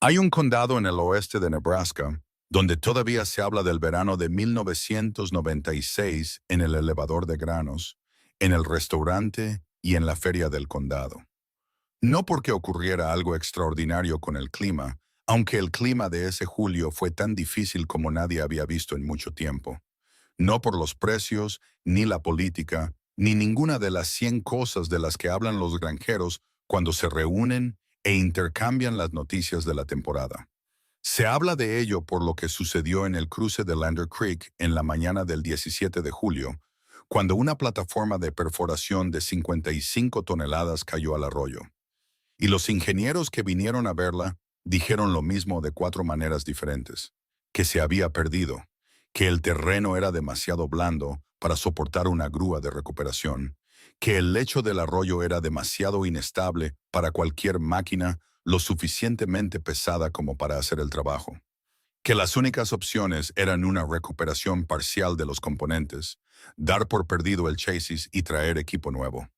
Hay un condado en el oeste de Nebraska donde todavía se habla del verano de 1996 en el elevador de granos, en el restaurante y en la feria del condado. No porque ocurriera algo extraordinario con el clima, aunque el clima de ese julio fue tan difícil como nadie había visto en mucho tiempo. No por los precios, ni la política, ni ninguna de las 100 cosas de las que hablan los granjeros cuando se reúnen e intercambian las noticias de la temporada. Se habla de ello por lo que sucedió en el cruce de Lander Creek en la mañana del 17 de julio, cuando una plataforma de perforación de 55 toneladas cayó al arroyo. Y los ingenieros que vinieron a verla dijeron lo mismo de 4 maneras diferentes: que se había perdido, que el terreno era demasiado blando para soportar una grúa de recuperación, que el lecho del arroyo era demasiado inestable para cualquier máquina lo suficientemente pesada como para hacer el trabajo, que las únicas opciones eran una recuperación parcial de los componentes, dar por perdido el chasis y traer equipo nuevo.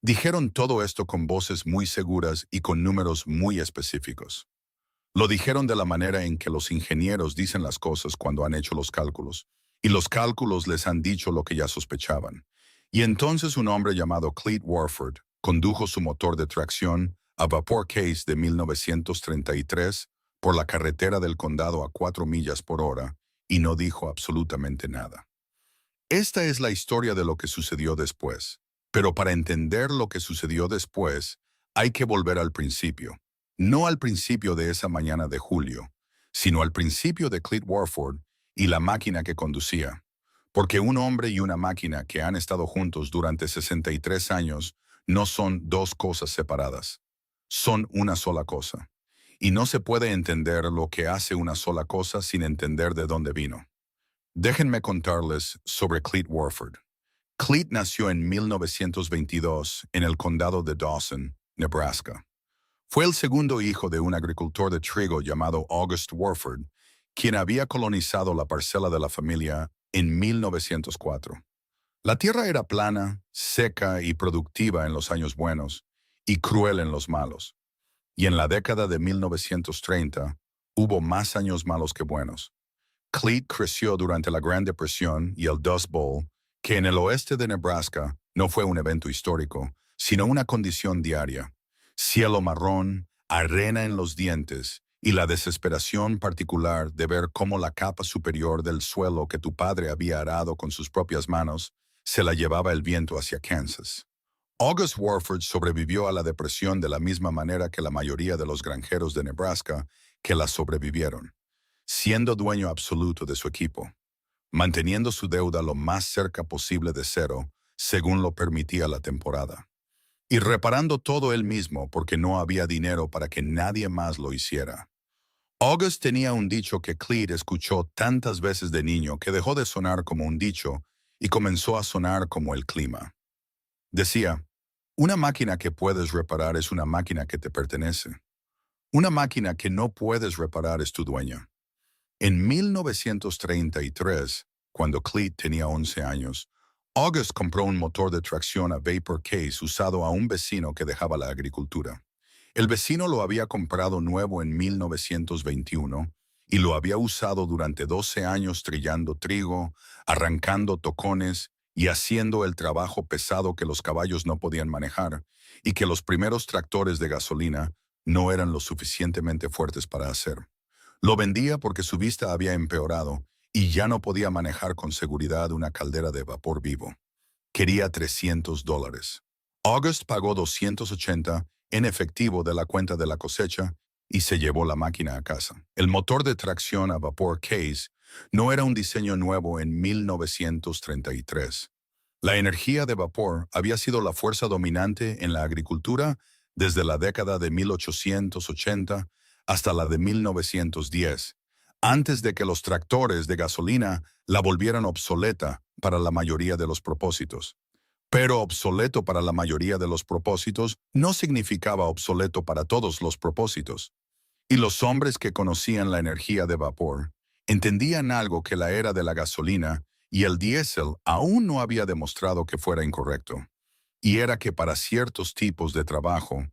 Dijeron todo esto con voces muy seguras y con números muy específicos. Lo dijeron de la manera en que los ingenieros dicen las cosas cuando han hecho los cálculos, y los cálculos les han dicho lo que ya sospechaban. Y entonces un hombre llamado Clete Warford condujo su motor de tracción a vapor case de 1933 por la carretera del condado a 4 millas por hora y no dijo absolutamente nada. Esta es la historia de lo que sucedió después. Pero para entender lo que sucedió después, hay que volver al principio. No al principio de esa mañana de julio, sino al principio de Clete Warford y la máquina que conducía. Porque un hombre y una máquina que han estado juntos durante 63 años no son dos cosas separadas. Son una sola cosa. Y no se puede entender lo que hace una sola cosa sin entender de dónde vino. Déjenme contarles sobre Clete Warford. Clete nació en 1922 en el condado de Dawson, Nebraska. Fue el segundo hijo de un agricultor de trigo llamado August Warford, quien había colonizado la parcela de la familia en 1904. La tierra era plana, seca y productiva en los años buenos, y cruel en los malos. Y en la década de 1930 hubo más años malos que buenos. Clete creció durante la Gran Depresión y el Dust Bowl, que en el oeste de Nebraska no fue un evento histórico, sino una condición diaria. Cielo marrón, arena en los dientes y la desesperación particular de ver cómo la capa superior del suelo que tu padre había arado con sus propias manos se la llevaba el viento hacia Kansas. August Warford sobrevivió a la depresión de la misma manera que la mayoría de los granjeros de Nebraska que la sobrevivieron, siendo dueño absoluto de su equipo, manteniendo su deuda lo más cerca posible de cero, según lo permitía la temporada, y reparando todo él mismo porque no había dinero para que nadie más lo hiciera. August tenía un dicho que Clete escuchó tantas veces de niño que dejó de sonar como un dicho y comenzó a sonar como el clima. Decía: una máquina que puedes reparar es una máquina que te pertenece. Una máquina que no puedes reparar es tu dueña. En 1933, cuando Clete tenía 11 años, August compró un motor de tracción a vapor case usado a un vecino que dejaba la agricultura. El vecino lo había comprado nuevo en 1921 y lo había usado durante 12 años trillando trigo, arrancando tocones y haciendo el trabajo pesado que los caballos no podían manejar y que los primeros tractores de gasolina no eran lo suficientemente fuertes para hacer. Lo vendía porque su vista había empeorado y ya no podía manejar con seguridad una caldera de vapor vivo. Quería $300. August pagó 280 en efectivo de la cuenta de la cosecha y se llevó la máquina a casa. El motor de tracción a vapor case no era un diseño nuevo en 1933. La energía de vapor había sido la fuerza dominante en la agricultura desde la década de 1880 hasta la de 1910, antes de que los tractores de gasolina la volvieran obsoleta para la mayoría de los propósitos. Pero obsoleto para la mayoría de los propósitos no significaba obsoleto para todos los propósitos. Y los hombres que conocían la energía de vapor entendían algo que la era de la gasolina y el diésel aún no había demostrado que fuera incorrecto. Y era que para ciertos tipos de trabajo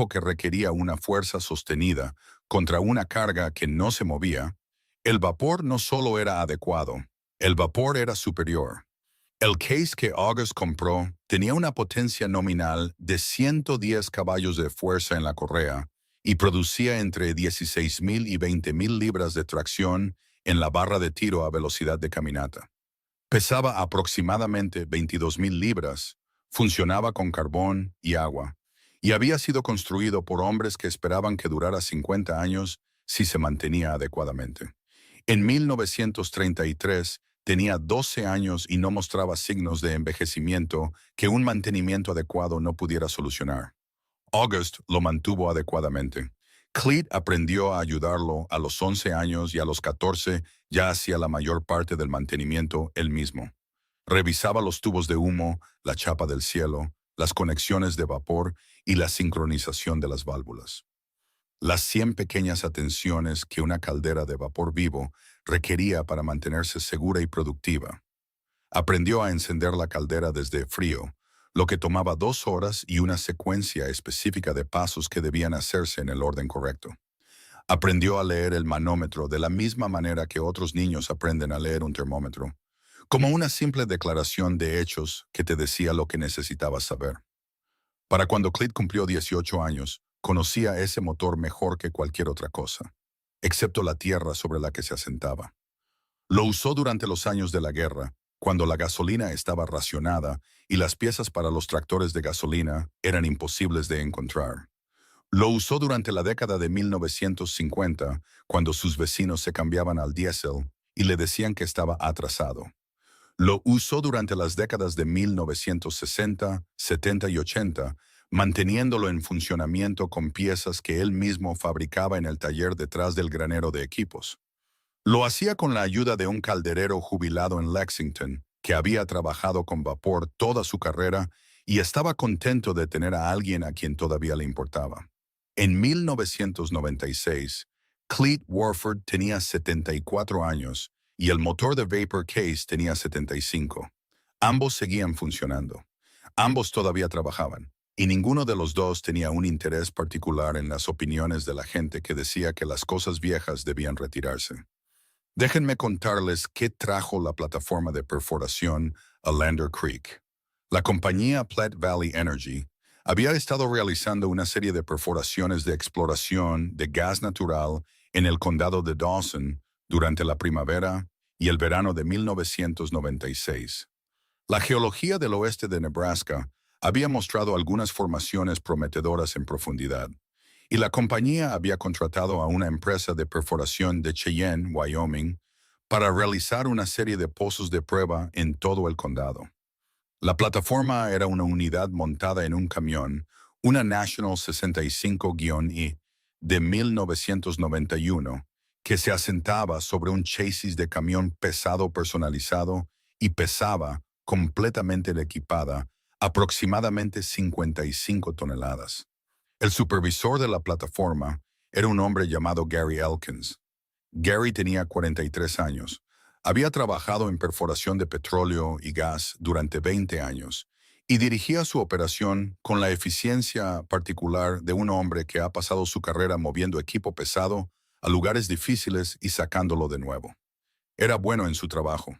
que requería una fuerza sostenida, contra una carga que no se movía, el vapor no solo era adecuado, el vapor era superior. El case que August compró tenía una potencia nominal de 110 caballos de fuerza en la correa y producía entre 16,000 y 20,000 libras de tracción en la barra de tiro a velocidad de caminata. Pesaba aproximadamente 22,000 libras, funcionaba con carbón y agua, y había sido construido por hombres que esperaban que durara 50 años si se mantenía adecuadamente. En 1933 tenía 12 años y no mostraba signos de envejecimiento que un mantenimiento adecuado no pudiera solucionar. August lo mantuvo adecuadamente. Cleet aprendió a ayudarlo a los 11 años y a los 14 ya hacía la mayor parte del mantenimiento él mismo. Revisaba los tubos de humo, la chapa del cielo, las conexiones de vapor y la sincronización de las válvulas. Las 100 pequeñas atenciones que una caldera de vapor vivo requería para mantenerse segura y productiva. Aprendió a encender la caldera desde frío, lo que tomaba 2 horas y una secuencia específica de pasos que debían hacerse en el orden correcto. Aprendió a leer el manómetro de la misma manera que otros niños aprenden a leer un termómetro, como una simple declaración de hechos que te decía lo que necesitabas saber. Para cuando Cleet cumplió 18 años, conocía ese motor mejor que cualquier otra cosa, excepto la tierra sobre la que se asentaba. Lo usó durante los años de la guerra, cuando la gasolina estaba racionada y las piezas para los tractores de gasolina eran imposibles de encontrar. Lo usó durante la década de 1950, cuando sus vecinos se cambiaban al diésel y le decían que estaba atrasado. Lo usó durante las décadas de 1960, 70 y 80, manteniéndolo en funcionamiento con piezas que él mismo fabricaba en el taller detrás del granero de equipos. Lo hacía con la ayuda de un calderero jubilado en Lexington, que había trabajado con vapor toda su carrera y estaba contento de tener a alguien a quien todavía le importaba. En 1996, Cleet Warford tenía 74 años y el motor de Vapor Case tenía 75. Ambos seguían funcionando. Ambos todavía trabajaban, y ninguno de los dos tenía un interés particular en las opiniones de la gente que decía que las cosas viejas debían retirarse. Déjenme contarles qué trajo la plataforma de perforación a Lander Creek. La compañía Platte Valley Energy había estado realizando una serie de perforaciones de exploración de gas natural en el condado de Dawson durante la primavera y el verano de 1996. La geología del oeste de Nebraska había mostrado algunas formaciones prometedoras en profundidad, y la compañía había contratado a una empresa de perforación de Cheyenne, Wyoming, para realizar una serie de pozos de prueba en todo el condado. La plataforma era una unidad montada en un camión, una National 65-I de 1991, que se asentaba sobre un chasis de camión pesado personalizado y pesaba, completamente equipada, aproximadamente 55 toneladas. El supervisor de la plataforma era un hombre llamado Gary Elkins. Gary tenía 43 años. Había trabajado en perforación de petróleo y gas durante 20 años y dirigía su operación con la eficiencia particular de un hombre que ha pasado su carrera moviendo equipo pesado a lugares difíciles y sacándolo de nuevo. Era bueno en su trabajo.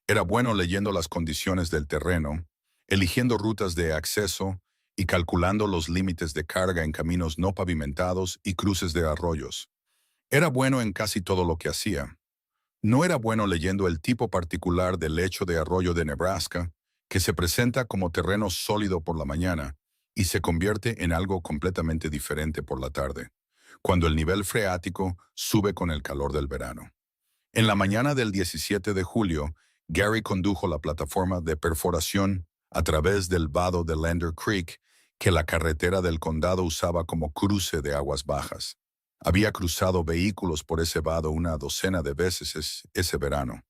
Era bueno leyendo las condiciones del terreno, eligiendo rutas de acceso y calculando los límites de carga en caminos no pavimentados y cruces de arroyos. Era bueno en casi todo lo que hacía. No era bueno leyendo el tipo particular del lecho de arroyo de Nebraska, que se presenta como terreno sólido por la mañana y se convierte en algo completamente diferente por la tarde, cuando el nivel freático sube con el calor del verano. En la mañana del 17 de julio, Gary condujo la plataforma de perforación a través del vado de Lander Creek, que la carretera del condado usaba como cruce de aguas bajas. Había cruzado vehículos por ese vado una docena de veces ese verano.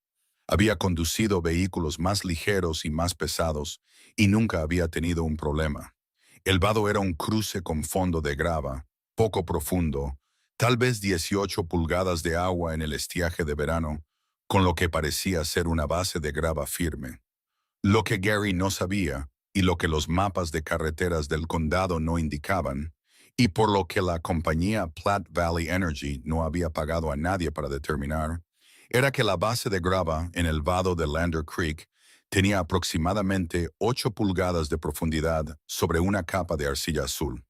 Había conducido vehículos más ligeros y más pesados y nunca había tenido un problema. El vado era un cruce con fondo de grava, poco profundo, tal vez 18 pulgadas de agua en el estiaje de verano, con lo que parecía ser una base de grava firme. Lo que Gary no sabía, y lo que los mapas de carreteras del condado no indicaban, y por lo que la compañía Platte Valley Energy no había pagado a nadie para determinar, era que la base de grava en el vado de Lander Creek tenía aproximadamente 8 pulgadas de profundidad sobre una capa de arcilla azul.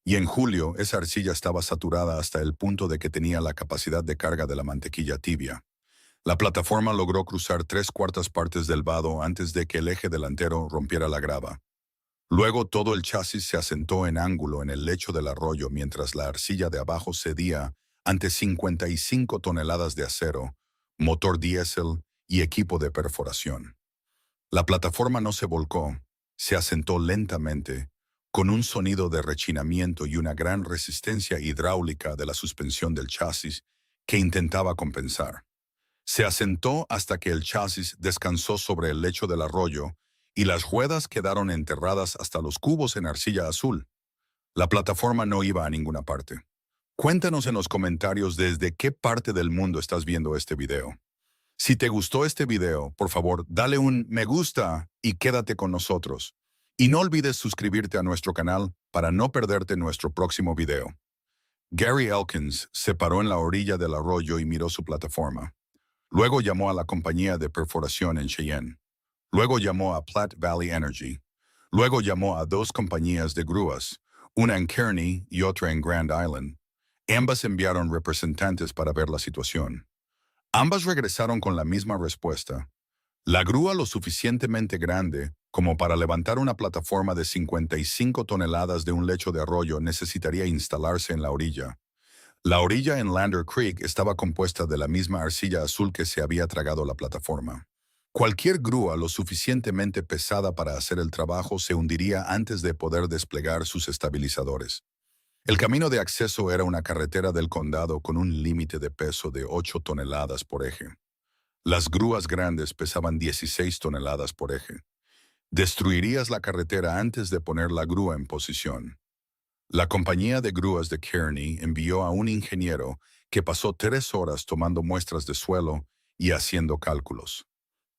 Y en julio, esa arcilla estaba saturada hasta el punto de que tenía la capacidad de carga de la mantequilla tibia. La plataforma logró cruzar 3/4 del vado antes de que el eje delantero rompiera la grava. Luego todo el chasis se asentó en ángulo en el lecho del arroyo mientras la arcilla de abajo cedía ante 55 toneladas de acero, motor diésel y equipo de perforación. La plataforma no se volcó, se asentó lentamente, con un sonido de rechinamiento y una gran resistencia hidráulica de la suspensión del chasis que intentaba compensar. Se asentó hasta que el chasis descansó sobre el lecho del arroyo y las ruedas quedaron enterradas hasta los cubos en arcilla azul. La plataforma no iba a ninguna parte. Cuéntanos en los comentarios desde qué parte del mundo estás viendo este video. Si te gustó este video, por favor, dale un me gusta y quédate con nosotros. Y no olvides suscribirte a nuestro canal para no perderte nuestro próximo video. Gary Elkins se paró en la orilla del arroyo y miró su plataforma. Luego llamó a la compañía de perforación en Cheyenne. Luego llamó a Platte Valley Energy. Luego llamó a 2 compañías de grúas, una en Kearney y otra en Grand Island. Ambas enviaron representantes para ver la situación. Ambas regresaron con la misma respuesta. La grúa lo suficientemente grande como para levantar una plataforma de 55 toneladas de un lecho de arroyo necesitaría instalarse en la orilla. La orilla en Lander Creek estaba compuesta de la misma arcilla azul que se había tragado la plataforma. Cualquier grúa lo suficientemente pesada para hacer el trabajo se hundiría antes de poder desplegar sus estabilizadores. El camino de acceso era una carretera del condado con un límite de peso de 8 toneladas por eje. Las grúas grandes pesaban 16 toneladas por eje. Destruirías la carretera antes de poner la grúa en posición. La compañía de grúas de Kearney envió a un ingeniero que pasó 3 horas tomando muestras de suelo y haciendo cálculos.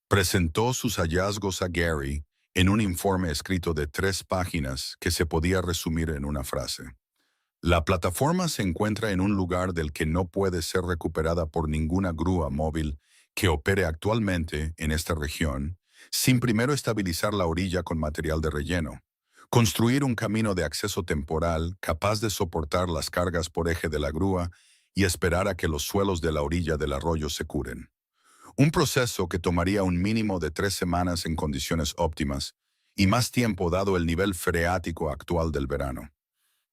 Presentó sus hallazgos a Gary en un informe escrito de 3 páginas que se podía resumir en una frase. La plataforma se encuentra en un lugar del que no puede ser recuperada por ninguna grúa móvil que opere actualmente en esta región, sin primero estabilizar la orilla con material de relleno. Construir un camino de acceso temporal capaz de soportar las cargas por eje de la grúa y esperar a que los suelos de la orilla del arroyo se curen. Un proceso que tomaría un mínimo de 3 semanas en condiciones óptimas y más tiempo dado el nivel freático actual del verano.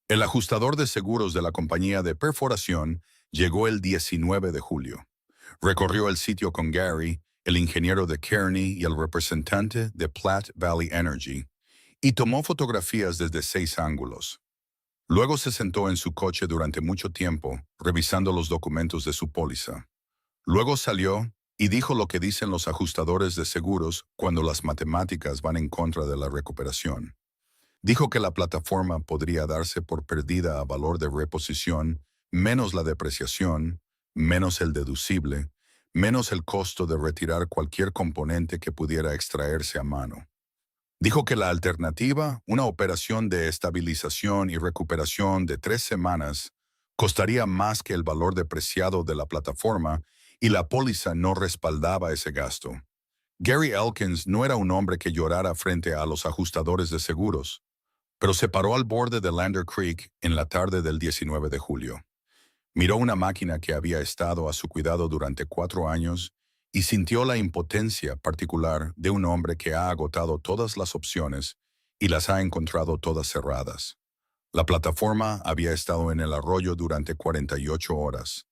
El ajustador de seguros de la compañía de perforación llegó el 19 de julio. Recorrió el sitio con Gary, el ingeniero de Kearney y el representante de Platte Valley Energy, y tomó fotografías desde 6 ángulos. Luego se sentó en su coche durante mucho tiempo, revisando los documentos de su póliza. Luego salió y dijo lo que dicen los ajustadores de seguros cuando las matemáticas van en contra de la recuperación. Dijo que la plataforma podría darse por perdida a valor de reposición, menos la depreciación, menos el deducible, menos el costo de retirar cualquier componente que pudiera extraerse a mano. Dijo que la alternativa, una operación de estabilización y recuperación de 3 semanas, costaría más que el valor depreciado de la plataforma y la póliza no respaldaba ese gasto. Gary Elkins no era un hombre que llorara frente a los ajustadores de seguros, pero se paró al borde de Lander Creek en la tarde del 19 de julio. Miró una máquina que había estado a su cuidado durante 4 años y sintió la impotencia particular de un hombre que ha agotado todas las opciones y las ha encontrado todas cerradas. La plataforma había estado en el arroyo durante 48 horas.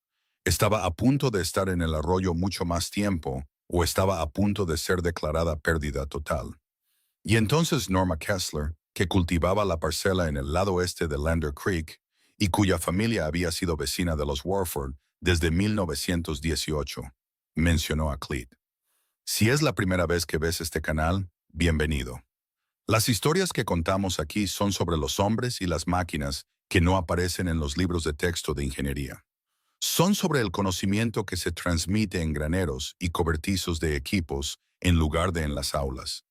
Estaba a punto de estar en el arroyo mucho más tiempo o estaba a punto de ser declarada pérdida total. Y entonces Norma Kessler, que cultivaba la parcela en el lado este de Lander Creek y cuya familia había sido vecina de los Warford desde 1918, mencionó a Cleet. Si es la primera vez que ves este canal, bienvenido. Las historias que contamos aquí son sobre los hombres y las máquinas que no aparecen en los libros de texto de ingeniería. Son sobre el conocimiento que se transmite en graneros y cobertizos de equipos en lugar de en las aulas.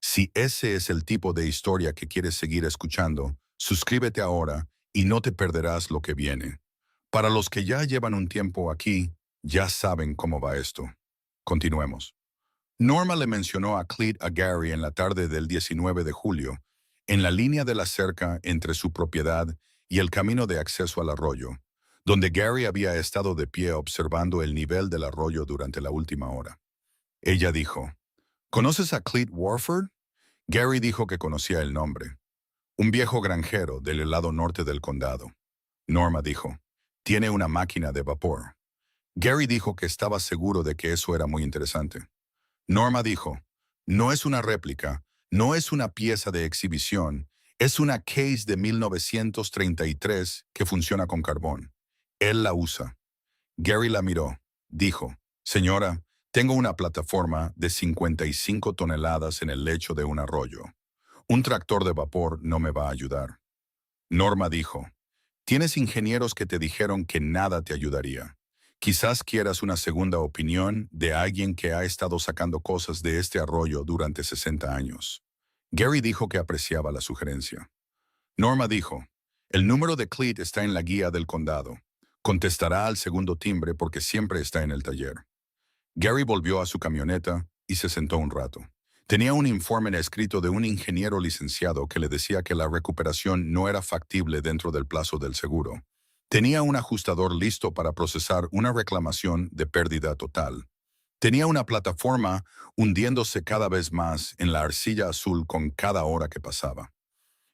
Si ese es el tipo de historia que quieres seguir escuchando, suscríbete ahora y no te perderás lo que viene. Para los que ya llevan un tiempo aquí, ya saben cómo va esto. Continuemos. Norma le mencionó a Cleet a Gary en la tarde del 19 de julio, en la línea de la cerca entre su propiedad y el camino de acceso al arroyo, donde Gary había estado de pie observando el nivel del arroyo durante la última hora. Ella dijo, ¿conoces a Cleet Warford? Gary dijo que conocía el nombre. Un viejo granjero del lado norte del condado. Norma dijo, tiene una máquina de vapor. Gary dijo que estaba seguro de que eso era muy interesante. Norma dijo, no es una réplica, no es una pieza de exhibición, es una Case de 1933 que funciona con carbón. Él la usa. Gary la miró. Dijo, señora, tengo una plataforma de 55 toneladas en el lecho de un arroyo. Un tractor de vapor no me va a ayudar. Norma dijo, tienes ingenieros que te dijeron que nada te ayudaría. Quizás quieras una segunda opinión de alguien que ha estado sacando cosas de este arroyo durante 60 años. Gary dijo que apreciaba la sugerencia. Norma dijo, el número de Cleet está en la guía del condado. Contestará al segundo timbre porque siempre está en el taller. Gary volvió a su camioneta y se sentó un rato. Tenía un informe escrito de un ingeniero licenciado que le decía que la recuperación no era factible dentro del plazo del seguro. Tenía un ajustador listo para procesar una reclamación de pérdida total. Tenía una plataforma hundiéndose cada vez más en la arcilla azul con cada hora que pasaba.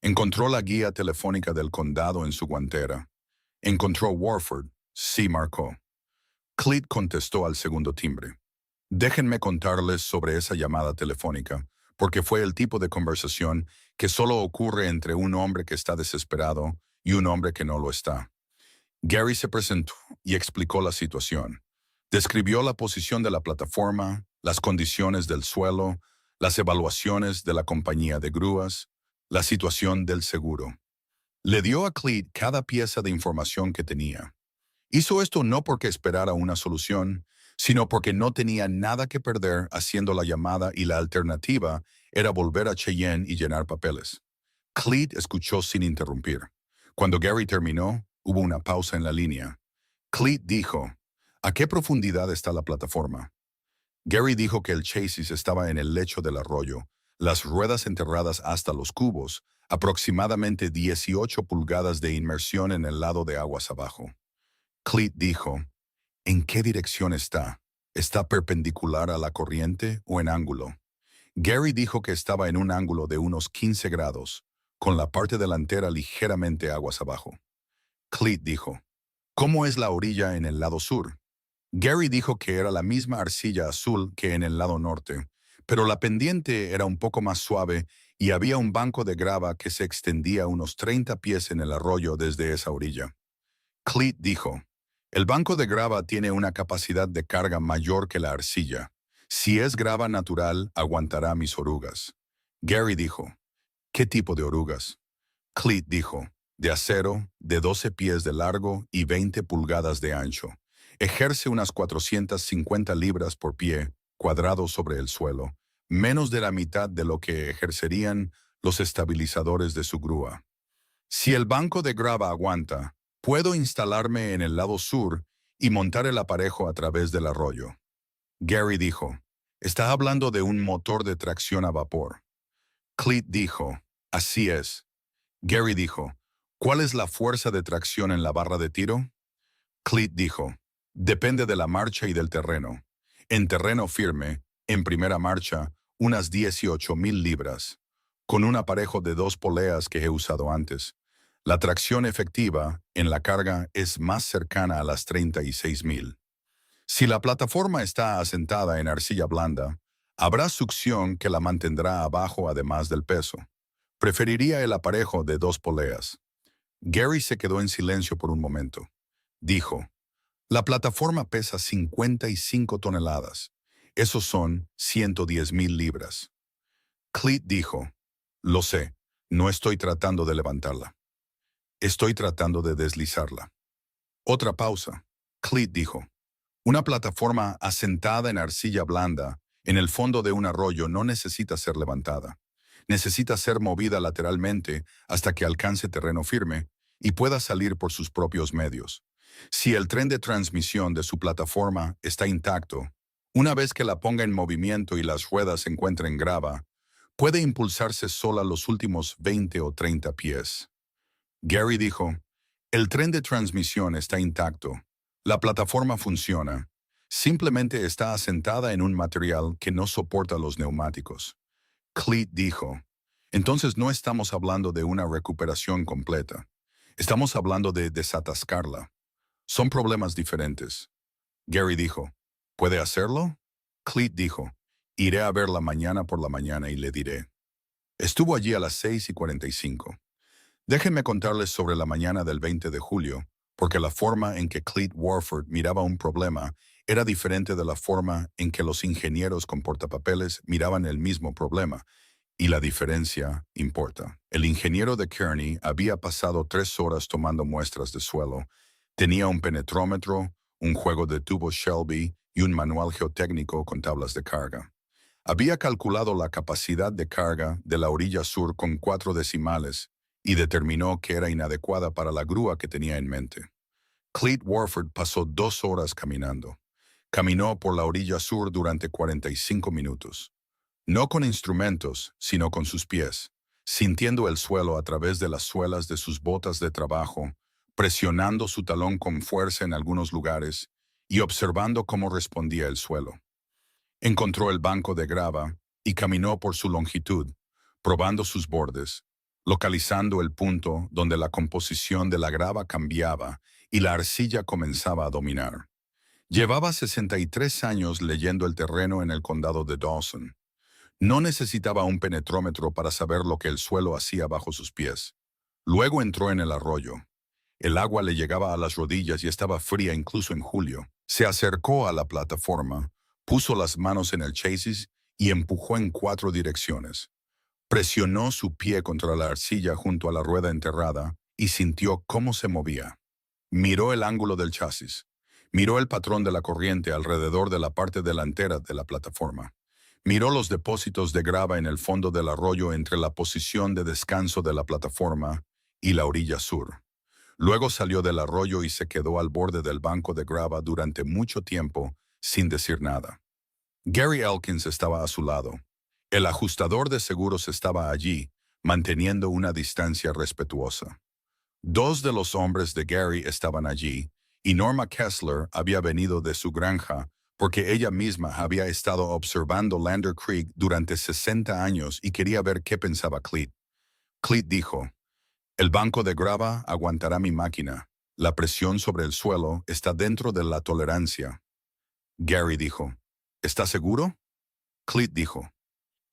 Encontró la guía telefónica del condado en su guantera. Encontró Warford. Sí, marcó. Cleet contestó al segundo timbre. Déjenme contarles sobre esa llamada telefónica, porque fue el tipo de conversación que solo ocurre entre un hombre que está desesperado y un hombre que no lo está. Gary se presentó y explicó la situación. Describió la posición de la plataforma, las condiciones del suelo, las evaluaciones de la compañía de grúas, la situación del seguro. Le dio a Cleet cada pieza de información que tenía. Hizo esto no porque esperara una solución, sino porque no tenía nada que perder haciendo la llamada y la alternativa era volver a Cheyenne y llenar papeles. Cleet escuchó sin interrumpir. Cuando Gary terminó, hubo una pausa en la línea. Cleet dijo, ¿a qué profundidad está la plataforma? Gary dijo que el chasis estaba en el lecho del arroyo, las ruedas enterradas hasta los cubos, aproximadamente 18 pulgadas de inmersión en el lado de aguas abajo. Cleet dijo, ¿en qué dirección está? ¿Está perpendicular a la corriente o en ángulo? Gary dijo que estaba en un ángulo de unos 15 grados, con la parte delantera ligeramente aguas abajo. Cleet dijo, ¿cómo es la orilla en el lado sur? Gary dijo que era la misma arcilla azul que en el lado norte, pero la pendiente era un poco más suave y había un banco de grava que se extendía unos 30 pies en el arroyo desde esa orilla. Cleet dijo, el banco de grava tiene una capacidad de carga mayor que la arcilla. Si es grava natural, aguantará mis orugas. Gary dijo, ¿qué tipo de orugas? Cleet dijo, de acero, de 12 pies de largo y 20 pulgadas de ancho. Ejerce unas 450 libras por pie, cuadrado sobre el suelo, menos de la mitad de lo que ejercerían los estabilizadores de su grúa. Si el banco de grava aguanta, puedo instalarme en el lado sur y montar el aparejo a través del arroyo. Gary dijo, está hablando de un motor de tracción a vapor. Cleet dijo, así es. Gary dijo, ¿cuál es la fuerza de tracción en la barra de tiro? Cleet dijo, depende de la marcha y del terreno. En terreno firme, en primera marcha, unas 18,000 libras, con un aparejo de 2 poleas que he usado antes. La tracción efectiva en la carga es más cercana a las 36,000. Si la plataforma está asentada en arcilla blanda, habrá succión que la mantendrá abajo además del peso. Preferiría el aparejo de 2 poleas. Gary se quedó en silencio por un momento. Dijo, la plataforma pesa 55 toneladas. Esos son 110,000 libras. Cleet dijo, lo sé, no estoy tratando de levantarla. Estoy tratando de deslizarla. Otra pausa. Cleet dijo, una plataforma asentada en arcilla blanda, en el fondo de un arroyo, no necesita ser levantada. Necesita ser movida lateralmente hasta que alcance terreno firme, y pueda salir por sus propios medios. Si el tren de transmisión de su plataforma está intacto, una vez que la ponga en movimiento y las ruedas se encuentren grava, puede impulsarse sola los últimos 20 o 30 pies. Gary dijo, el tren de transmisión está intacto. La plataforma funciona. Simplemente está asentada en un material que no soporta los neumáticos. Cleet dijo, entonces no estamos hablando de una recuperación completa. Estamos hablando de desatascarla. Son problemas diferentes. Gary dijo, ¿puede hacerlo? Cleet dijo, iré a verla mañana por la mañana y le diré. Estuvo allí a las 6:45. Déjenme contarles sobre la mañana del 20 de julio, porque la forma en que Cleet Warford miraba un problema era diferente de la forma en que los ingenieros con portapapeles miraban el mismo problema, y la diferencia importa. El ingeniero de Kearney había pasado 3 horas tomando muestras de suelo. Tenía un penetrómetro, un juego de tubos Shelby y un manual geotécnico con tablas de carga. Había calculado la capacidad de carga de la orilla sur con 4 decimales y determinó que era inadecuada para la grúa que tenía en mente. Cleet Warford pasó 2 horas caminando. Caminó por la orilla sur durante 45 minutos. No con instrumentos, sino con sus pies, sintiendo el suelo a través de las suelas de sus botas de trabajo, presionando su talón con fuerza en algunos lugares y observando cómo respondía el suelo. Encontró el banco de grava y caminó por su longitud, probando sus bordes, localizando el punto donde la composición de la grava cambiaba y la arcilla comenzaba a dominar. Llevaba 63 años leyendo el terreno en el condado de Dawson. No necesitaba un penetrómetro para saber lo que el suelo hacía bajo sus pies. Luego entró en el arroyo. El agua le llegaba a las rodillas y estaba fría incluso en julio. Se acercó a la plataforma, puso las manos en el chasis y empujó en 4 direcciones. Presionó su pie contra la arcilla junto a la rueda enterrada y sintió cómo se movía. Miró el ángulo del chasis. Miró el patrón de la corriente alrededor de la parte delantera de la plataforma. Miró los depósitos de grava en el fondo del arroyo entre la posición de descanso de la plataforma y la orilla sur. Luego salió del arroyo y se quedó al borde del banco de grava durante mucho tiempo sin decir nada. Gary Elkins estaba a su lado. El ajustador de seguros estaba allí, manteniendo una distancia respetuosa. 2 de los hombres de Gary estaban allí, y Norma Kessler había venido de su granja porque ella misma había estado observando Lander Creek durante 60 años y quería ver qué pensaba Cleet. Cleet dijo, el banco de grava aguantará mi máquina. La presión sobre el suelo está dentro de la tolerancia. Gary dijo, ¿está seguro? Cleet dijo,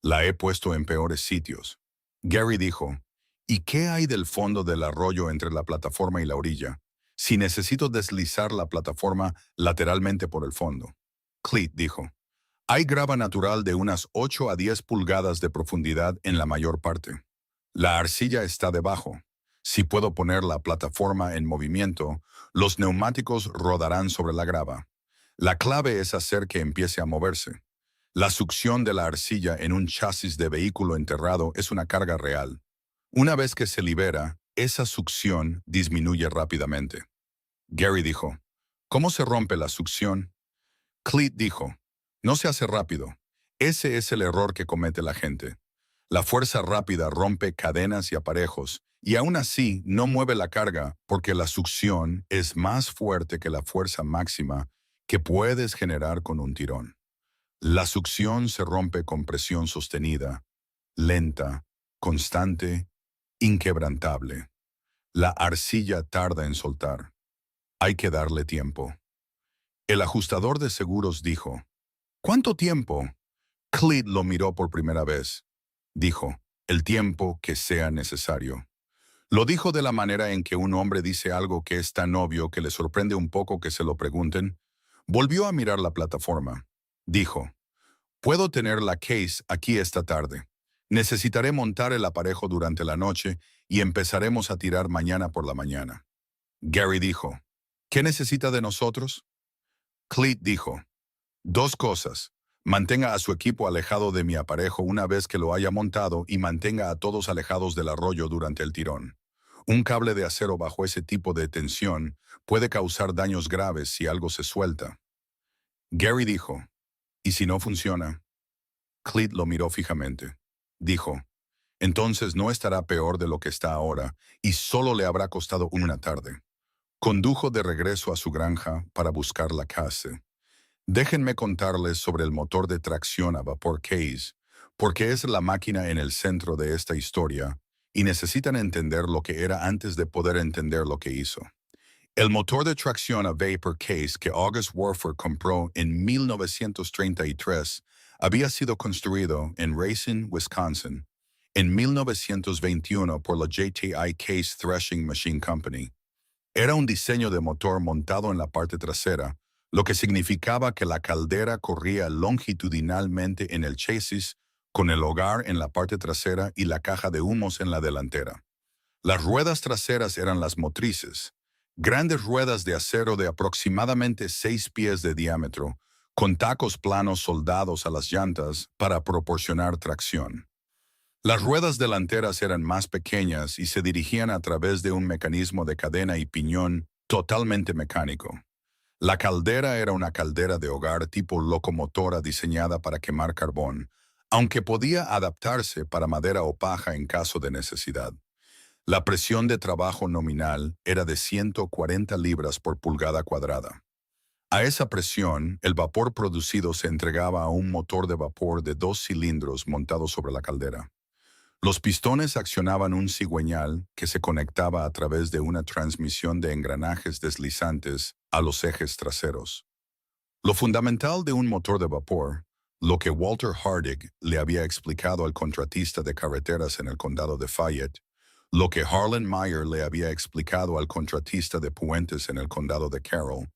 la he puesto en peores sitios. Gary dijo, ¿y qué hay del fondo del arroyo entre la plataforma y la orilla? Si necesito deslizar la plataforma lateralmente por el fondo. Cleet dijo, hay grava natural de unas 8 a 10 pulgadas de profundidad en la mayor parte. La arcilla está debajo. Si puedo poner la plataforma en movimiento, los neumáticos rodarán sobre la grava. La clave es hacer que empiece a moverse. La succión de la arcilla en un chasis de vehículo enterrado es una carga real. Una vez que se libera, esa succión disminuye rápidamente. Gary dijo, ¿cómo se rompe la succión? Cleet dijo, no se hace rápido. Ese es el error que comete la gente. La fuerza rápida rompe cadenas y aparejos, y aún así no mueve la carga porque la succión es más fuerte que la fuerza máxima que puedes generar con un tirón. La succión se rompe con presión sostenida, lenta, constante, inquebrantable. La arcilla tarda en soltar. Hay que darle tiempo. El ajustador de seguros dijo, ¿cuánto tiempo? Cleet lo miró por primera vez. Dijo, el tiempo que sea necesario. Lo dijo de la manera en que un hombre dice algo que es tan obvio que le sorprende un poco que se lo pregunten. Volvió a mirar la plataforma. Dijo, puedo tener la case aquí esta tarde. Necesitaré montar el aparejo durante la noche y empezaremos a tirar mañana por la mañana. Gary dijo, ¿qué necesita de nosotros? Cleet dijo, 2 cosas. Mantenga a su equipo alejado de mi aparejo una vez que lo haya montado y mantenga a todos alejados del arroyo durante el tirón. Un cable de acero bajo ese tipo de tensión puede causar daños graves si algo se suelta. Gary dijo, ¿y si no funciona? Cleet lo miró fijamente. Dijo, entonces no estará peor de lo que está ahora y solo le habrá costado una tarde. Condujo de regreso a su granja para buscar la casa. Déjenme contarles sobre el motor de tracción a vapor Case, porque es la máquina en el centro de esta historia y necesitan entender lo que era antes de poder entender lo que hizo. El motor de tracción a vapor Case que August Warford compró en 1933 había sido construido en Racine, Wisconsin, en 1921 por la JTI Case Threshing Machine Company. Era un diseño de motor montado en la parte trasera, lo que significaba que la caldera corría longitudinalmente en el chasis, con el hogar en la parte trasera y la caja de humos en la delantera. Las ruedas traseras eran las motrices, grandes ruedas de acero de aproximadamente 6 pies de diámetro, con tacos planos soldados a las llantas para proporcionar tracción. Las ruedas delanteras eran más pequeñas y se dirigían a través de un mecanismo de cadena y piñón totalmente mecánico. La caldera era una caldera de hogar tipo locomotora diseñada para quemar carbón, aunque podía adaptarse para madera o paja en caso de necesidad. La presión de trabajo nominal era de 140 libras por pulgada cuadrada. A esa presión, el vapor producido se entregaba a un motor de vapor de 2 cilindros montado sobre la caldera. Los pistones accionaban un cigüeñal que se conectaba a través de una transmisión de engranajes deslizantes a los ejes traseros. Lo fundamental de un motor de vapor, lo que Walter Hardig le había explicado al contratista de carreteras en el condado de Fayette, lo que Harlan Meyer le había explicado al contratista de puentes en el condado de Carroll,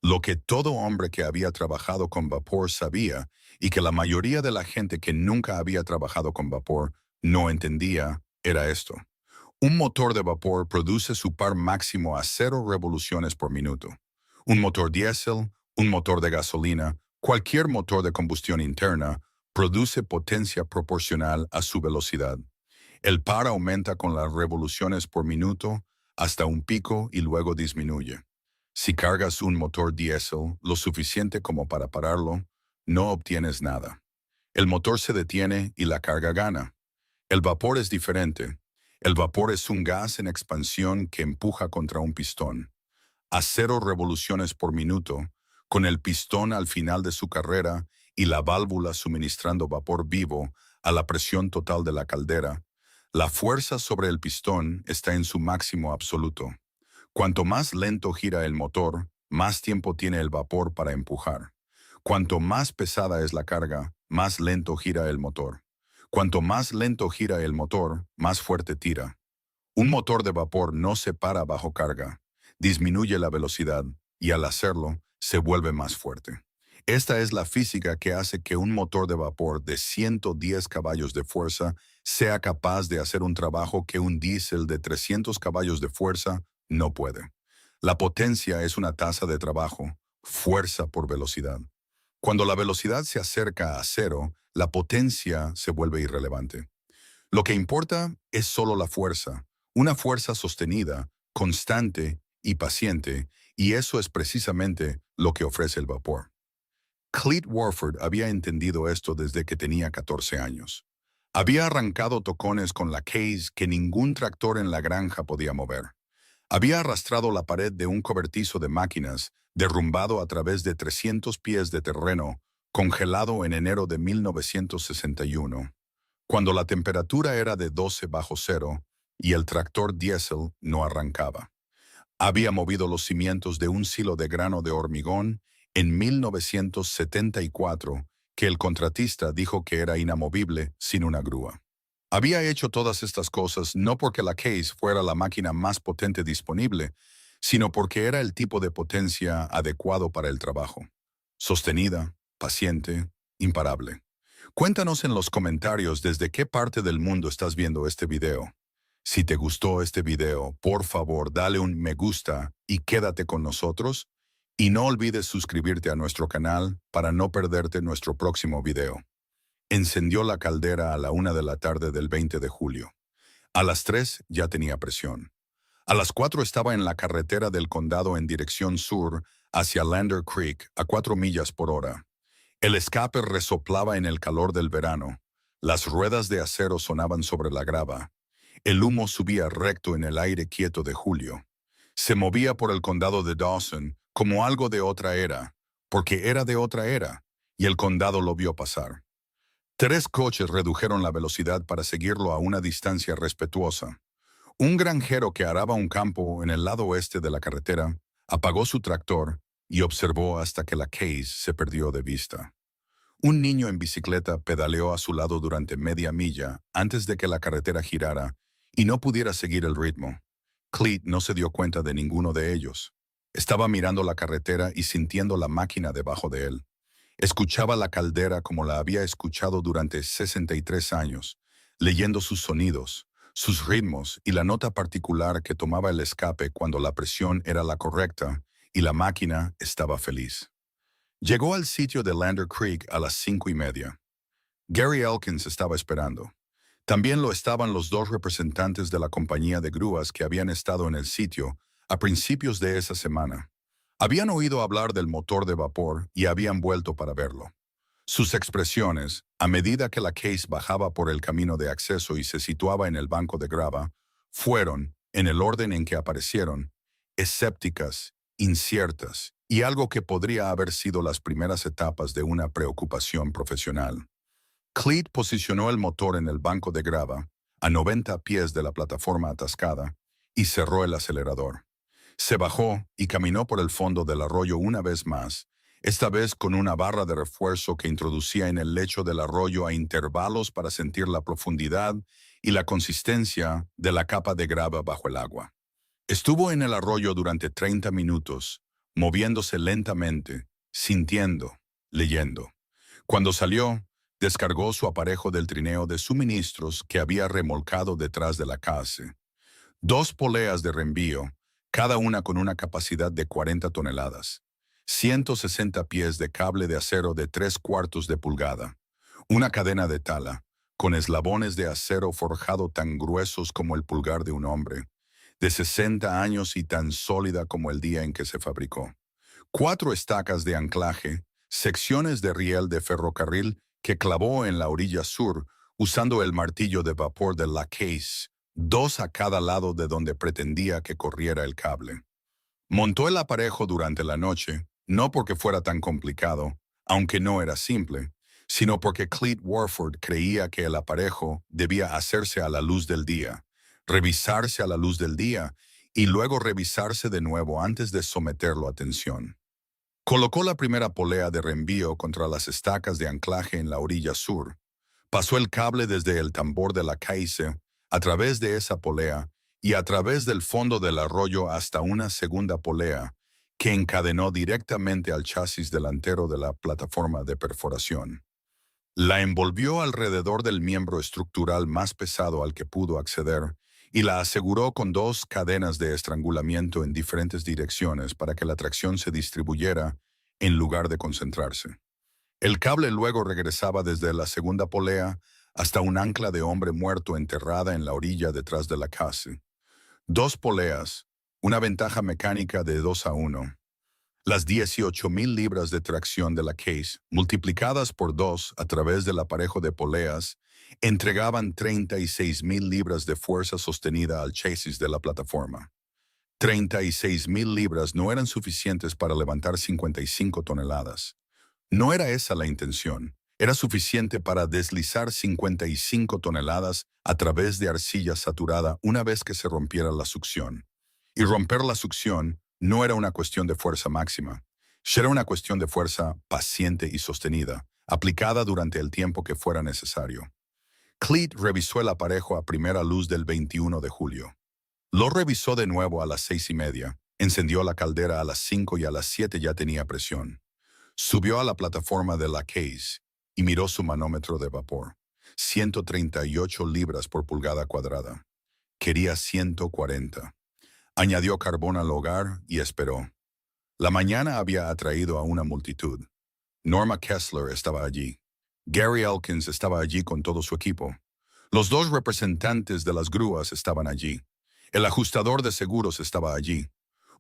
lo que todo hombre que había trabajado con vapor sabía y que la mayoría de la gente que nunca había trabajado con vapor no entendía, era esto. Un motor de vapor produce su par máximo a 0 revoluciones por minuto. Un motor diésel, un motor de gasolina, cualquier motor de combustión interna, produce potencia proporcional a su velocidad. El par aumenta con las revoluciones por minuto hasta un pico y luego disminuye. Si cargas un motor diésel lo suficiente como para pararlo, no obtienes nada. El motor se detiene y la carga gana. El vapor es diferente. El vapor es un gas en expansión que empuja contra un pistón. A 0 revoluciones por minuto, con el pistón al final de su carrera y la válvula suministrando vapor vivo a la presión total de la caldera, la fuerza sobre el pistón está en su máximo absoluto. Cuanto más lento gira el motor, más tiempo tiene el vapor para empujar. Cuanto más pesada es la carga, más lento gira el motor. Cuanto más lento gira el motor, más fuerte tira. Un motor de vapor no se para bajo carga, disminuye la velocidad y al hacerlo, se vuelve más fuerte. Esta es la física que hace que un motor de vapor de 110 caballos de fuerza sea capaz de hacer un trabajo que un diésel de 300 caballos de fuerza no puede. La potencia es una tasa de trabajo, fuerza por velocidad. Cuando la velocidad se acerca a 0, la potencia se vuelve irrelevante. Lo que importa es solo la fuerza, una fuerza sostenida, constante y paciente, y eso es precisamente lo que ofrece el vapor. Cleet Warford había entendido esto desde que tenía 14 años. Había arrancado tocones con la Case que ningún tractor en la granja podía mover. Había arrastrado la pared de un cobertizo de máquinas, derrumbado a través de 300 pies de terreno, congelado en enero de 1961, cuando la temperatura era de 12 bajo cero y el tractor diésel no arrancaba. Había movido los cimientos de un silo de grano de hormigón en 1974, que el contratista dijo que era inamovible sin una grúa. Había hecho todas estas cosas no porque la Case fuera la máquina más potente disponible, sino porque era el tipo de potencia adecuado para el trabajo. Sostenida, paciente, imparable. Cuéntanos en los comentarios desde qué parte del mundo estás viendo este video. Si te gustó este video, por favor dale un me gusta y quédate con nosotros. Y no olvides suscribirte a nuestro canal para no perderte nuestro próximo video. Encendió la caldera a la 1 de la tarde del 20 de julio. A las 3 ya tenía presión. A las 4 estaba en la carretera del condado en dirección sur hacia Lander Creek a 4 millas por hora. El escape resoplaba en el calor del verano. Las ruedas de acero sonaban sobre la grava. El humo subía recto en el aire quieto de julio. Se movía por el condado de Dawson como algo de otra era, porque era de otra era, y el condado lo vio pasar. 3 coches redujeron la velocidad para seguirlo a una distancia respetuosa. Un granjero que araba un campo en el lado oeste de la carretera apagó su tractor y observó hasta que la Case se perdió de vista. Un niño en bicicleta pedaleó a su lado durante media milla antes de que la carretera girara y no pudiera seguir el ritmo. Cleet no se dio cuenta de ninguno de ellos. Estaba mirando la carretera y sintiendo la máquina debajo de él. Escuchaba la caldera como la había escuchado durante 63 años, leyendo sus sonidos, sus ritmos y la nota particular que tomaba el escape cuando la presión era la correcta y la máquina estaba feliz. Llegó al sitio de Lander Creek a las 5:30. Gary Elkins estaba esperando. También lo estaban los 2 representantes de la compañía de grúas que habían estado en el sitio a principios de esa semana. Habían oído hablar del motor de vapor y habían vuelto para verlo. Sus expresiones, a medida que la Case bajaba por el camino de acceso y se situaba en el banco de grava, fueron, en el orden en que aparecieron, escépticas, inciertas y algo que podría haber sido las primeras etapas de una preocupación profesional. Cleet posicionó el motor en el banco de grava, a 90 pies de la plataforma atascada, y cerró el acelerador. Se bajó y caminó por el fondo del arroyo una vez más, esta vez con una barra de refuerzo que introducía en el lecho del arroyo a intervalos para sentir la profundidad y la consistencia de la capa de grava bajo el agua. Estuvo en el arroyo durante 30 minutos, moviéndose lentamente, sintiendo, leyendo. Cuando salió, descargó su aparejo del trineo de suministros que había remolcado detrás de la casa. 2 poleas de reenvío, cada una con una capacidad de 40 toneladas. 160 pies de cable de acero de 3/4 de pulgada. Una cadena de tala, con eslabones de acero forjado tan gruesos como el pulgar de un hombre, de 60 años y tan sólida como el día en que se fabricó. 4 estacas de anclaje, secciones de riel de ferrocarril que clavó en la orilla sur usando el martillo de vapor de la Case, 2 a cada lado de donde pretendía que corriera el cable. Montó el aparejo durante la noche, no porque fuera tan complicado, aunque no era simple, sino porque Cleet Warford creía que el aparejo debía hacerse a la luz del día, revisarse a la luz del día y luego revisarse de nuevo antes de someterlo a tensión. Colocó la primera polea de reenvío contra las estacas de anclaje en la orilla sur. Pasó el cable desde el tambor de la Case, a través de esa polea y a través del fondo del arroyo hasta una segunda polea que encadenó directamente al chasis delantero de la plataforma de perforación. La envolvió alrededor del miembro estructural más pesado al que pudo acceder y la aseguró con 2 cadenas de estrangulamiento en diferentes direcciones para que la tracción se distribuyera en lugar de concentrarse. El cable luego regresaba desde la segunda polea hasta un ancla de hombre muerto enterrada en la orilla detrás de la casa. 2 poleas, una ventaja mecánica de 2-1. Las 18,000 libras de tracción de la Case, multiplicadas por 2 a través del aparejo de poleas, entregaban 36,000 libras de fuerza sostenida al chasis de la plataforma. 36,000 libras no eran suficientes para levantar 55 toneladas. No era esa la intención. Era suficiente para deslizar 55 toneladas a través de arcilla saturada una vez que se rompiera la succión. Y romper la succión no era una cuestión de fuerza máxima. Era una cuestión de fuerza paciente y sostenida, aplicada durante el tiempo que fuera necesario. Cleet revisó el aparejo a primera luz del 21 de julio. Lo revisó de nuevo a las 6:30. Encendió la caldera a las 5 y a las 7 ya tenía presión. Subió a la plataforma de la Case y miró su manómetro de vapor. 138 libras por pulgada cuadrada. Quería 140. Añadió carbón al hogar y esperó. La mañana había atraído a una multitud. Norma Kessler estaba allí. Gary Elkins estaba allí con todo su equipo. Los 2 representantes de las grúas estaban allí. El ajustador de seguros estaba allí.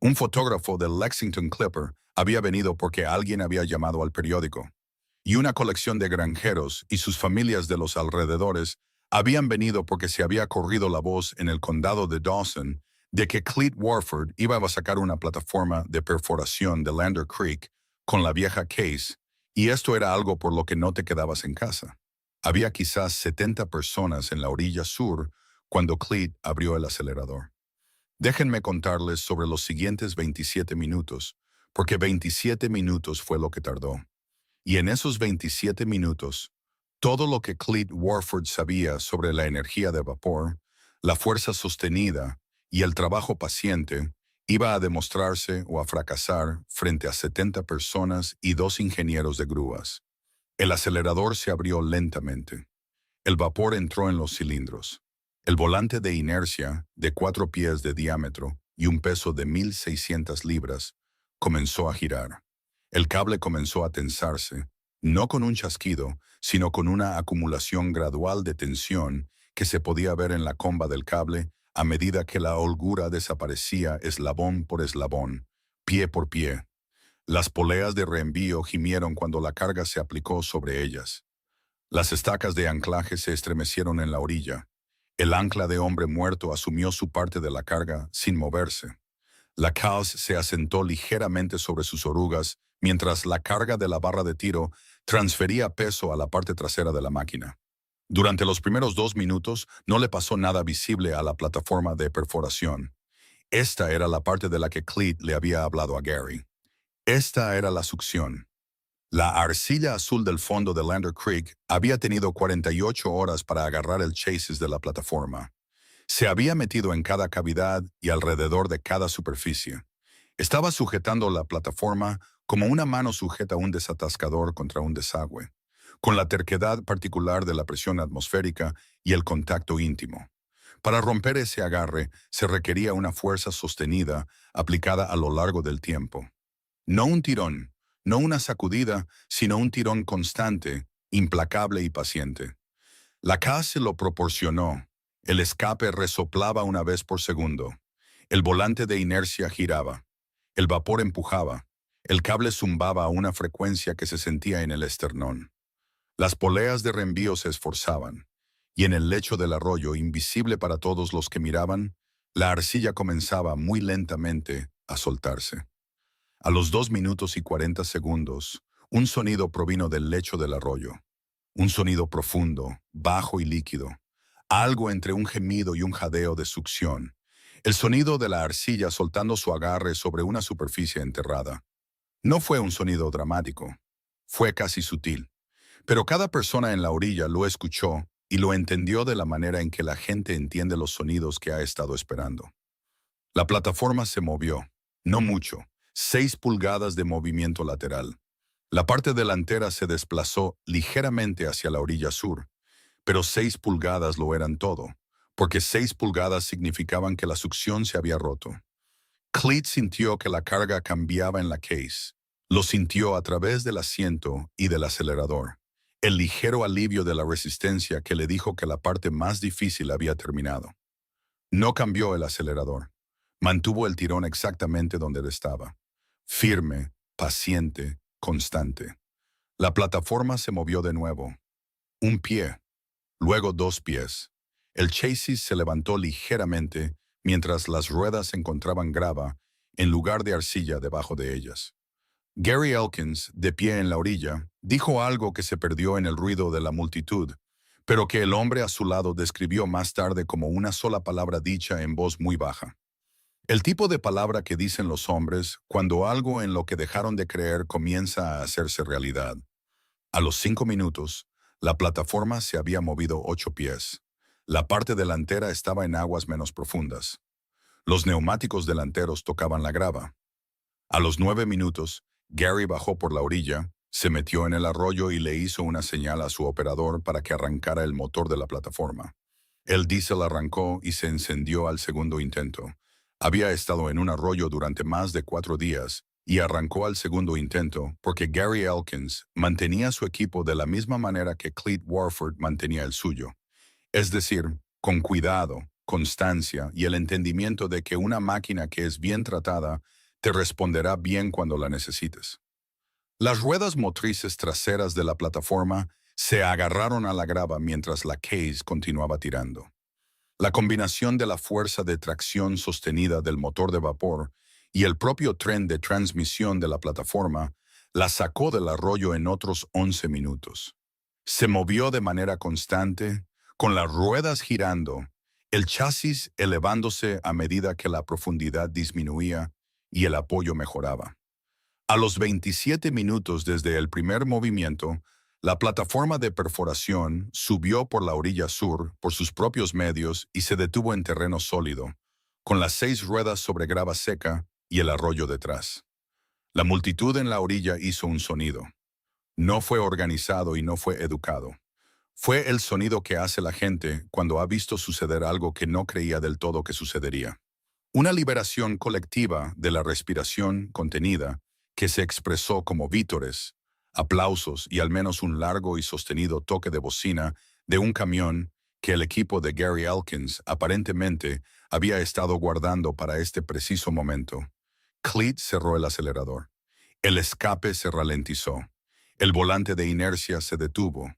Un fotógrafo del Lexington Clipper había venido porque alguien había llamado al periódico. Y una colección de granjeros y sus familias de los alrededores habían venido porque se había corrido la voz en el condado de Dawson de que Clete Warford iba a sacar una plataforma de perforación de Lander Creek con la vieja Case, y esto era algo por lo que no te quedabas en casa. Había quizás 70 personas en la orilla sur cuando Clete abrió el acelerador. Déjenme contarles sobre los siguientes 27 minutos, porque 27 minutos fue lo que tardó. Y en esos 27 minutos, todo lo que Clete Warford sabía sobre la energía de vapor, la fuerza sostenida y el trabajo paciente iba a demostrarse o a fracasar frente a 70 personas y 2 ingenieros de grúas. El acelerador se abrió lentamente. El vapor entró en los cilindros. El volante de inercia, de 4 pies de diámetro y un peso de 1.600 libras, comenzó a girar. El cable comenzó a tensarse, no con un chasquido, sino con una acumulación gradual de tensión que se podía ver en la comba del cable a medida que la holgura desaparecía eslabón por eslabón, pie por pie. Las poleas de reenvío gimieron cuando la carga se aplicó sobre ellas. Las estacas de anclaje se estremecieron en la orilla. El ancla de hombre muerto asumió su parte de la carga sin moverse. La Cause se asentó ligeramente sobre sus orugas mientras la carga de la barra de tiro transfería peso a la parte trasera de la máquina. Durante los primeros 2 minutos no le pasó nada visible a la plataforma de perforación. Esta era la parte de la que Clete le había hablado a Gary. Esta era la succión. La arcilla azul del fondo de Lander Creek había tenido 48 horas para agarrar el chasis de la plataforma. Se había metido en cada cavidad y alrededor de cada superficie. Estaba sujetando la plataforma como una mano sujeta un desatascador contra un desagüe, con la terquedad particular de la presión atmosférica y el contacto íntimo. Para romper ese agarre se requería una fuerza sostenida aplicada a lo largo del tiempo. No un tirón, no una sacudida, sino un tirón constante, implacable y paciente. La CAS se lo proporcionó. El escape resoplaba una vez por segundo. El volante de inercia giraba. El vapor empujaba. El cable zumbaba a una frecuencia que se sentía en el esternón. Las poleas de reenvío se esforzaban. Y en el lecho del arroyo, invisible para todos los que miraban, la arcilla comenzaba muy lentamente a soltarse. A los 2 minutos y 40 segundos, un sonido provino del lecho del arroyo. Un sonido profundo, bajo y líquido. Algo entre un gemido y un jadeo de succión. El sonido de la arcilla soltando su agarre sobre una superficie enterrada. No fue un sonido dramático. Fue casi sutil. Pero cada persona en la orilla lo escuchó y lo entendió de la manera en que la gente entiende los sonidos que ha estado esperando. La plataforma se movió. No mucho. 6 pulgadas de movimiento lateral. La parte delantera se desplazó ligeramente hacia la orilla sur, pero 6 pulgadas lo eran todo, porque 6 pulgadas significaban que la succión se había roto. Clete sintió que la carga cambiaba en la case. Lo sintió a través del asiento y del acelerador. El ligero alivio de la resistencia que le dijo que la parte más difícil había terminado. No cambió el acelerador. Mantuvo el tirón exactamente donde estaba. Firme, paciente, constante. La plataforma se movió de nuevo. Un pie, luego 2 pies. El chasis se levantó ligeramente mientras las ruedas encontraban grava en lugar de arcilla debajo de ellas. Gary Elkins, de pie en la orilla, dijo algo que se perdió en el ruido de la multitud, pero que el hombre a su lado describió más tarde como una sola palabra dicha en voz muy baja. El tipo de palabra que dicen los hombres cuando algo en lo que dejaron de creer comienza a hacerse realidad. A los 5 minutos, la plataforma se había movido 8 pies. La parte delantera estaba en aguas menos profundas. Los neumáticos delanteros tocaban la grava. A los 9 minutos, Gary bajó por la orilla, se metió en el arroyo y le hizo una señal a su operador para que arrancara el motor de la plataforma. El diésel arrancó y se encendió al segundo intento. Había estado en un arroyo durante más de 4 días y arrancó al segundo intento porque Gary Elkins mantenía su equipo de la misma manera que Clete Warford mantenía el suyo. Es decir, con cuidado, constancia y el entendimiento de que una máquina que es bien tratada te responderá bien cuando la necesites. Las ruedas motrices traseras de la plataforma se agarraron a la grava mientras la case continuaba tirando. La combinación de la fuerza de tracción sostenida del motor de vapor y el propio tren de transmisión de la plataforma la sacó del arroyo en otros 11 minutos. Se movió de manera constante, con las ruedas girando, el chasis elevándose a medida que la profundidad disminuía y el apoyo mejoraba. A los 27 minutos desde el primer movimiento, la plataforma de perforación subió por la orilla sur por sus propios medios y se detuvo en terreno sólido, con las 6 ruedas sobre grava seca y el arroyo detrás. La multitud en la orilla hizo un sonido. No fue organizado y no fue educado. Fue el sonido que hace la gente cuando ha visto suceder algo que no creía del todo que sucedería. Una liberación colectiva de la respiración contenida que se expresó como vítores, aplausos y al menos un largo y sostenido toque de bocina de un camión que el equipo de Gary Elkins aparentemente había estado guardando para este preciso momento. Cleat cerró el acelerador. El escape se ralentizó. El volante de inercia se detuvo.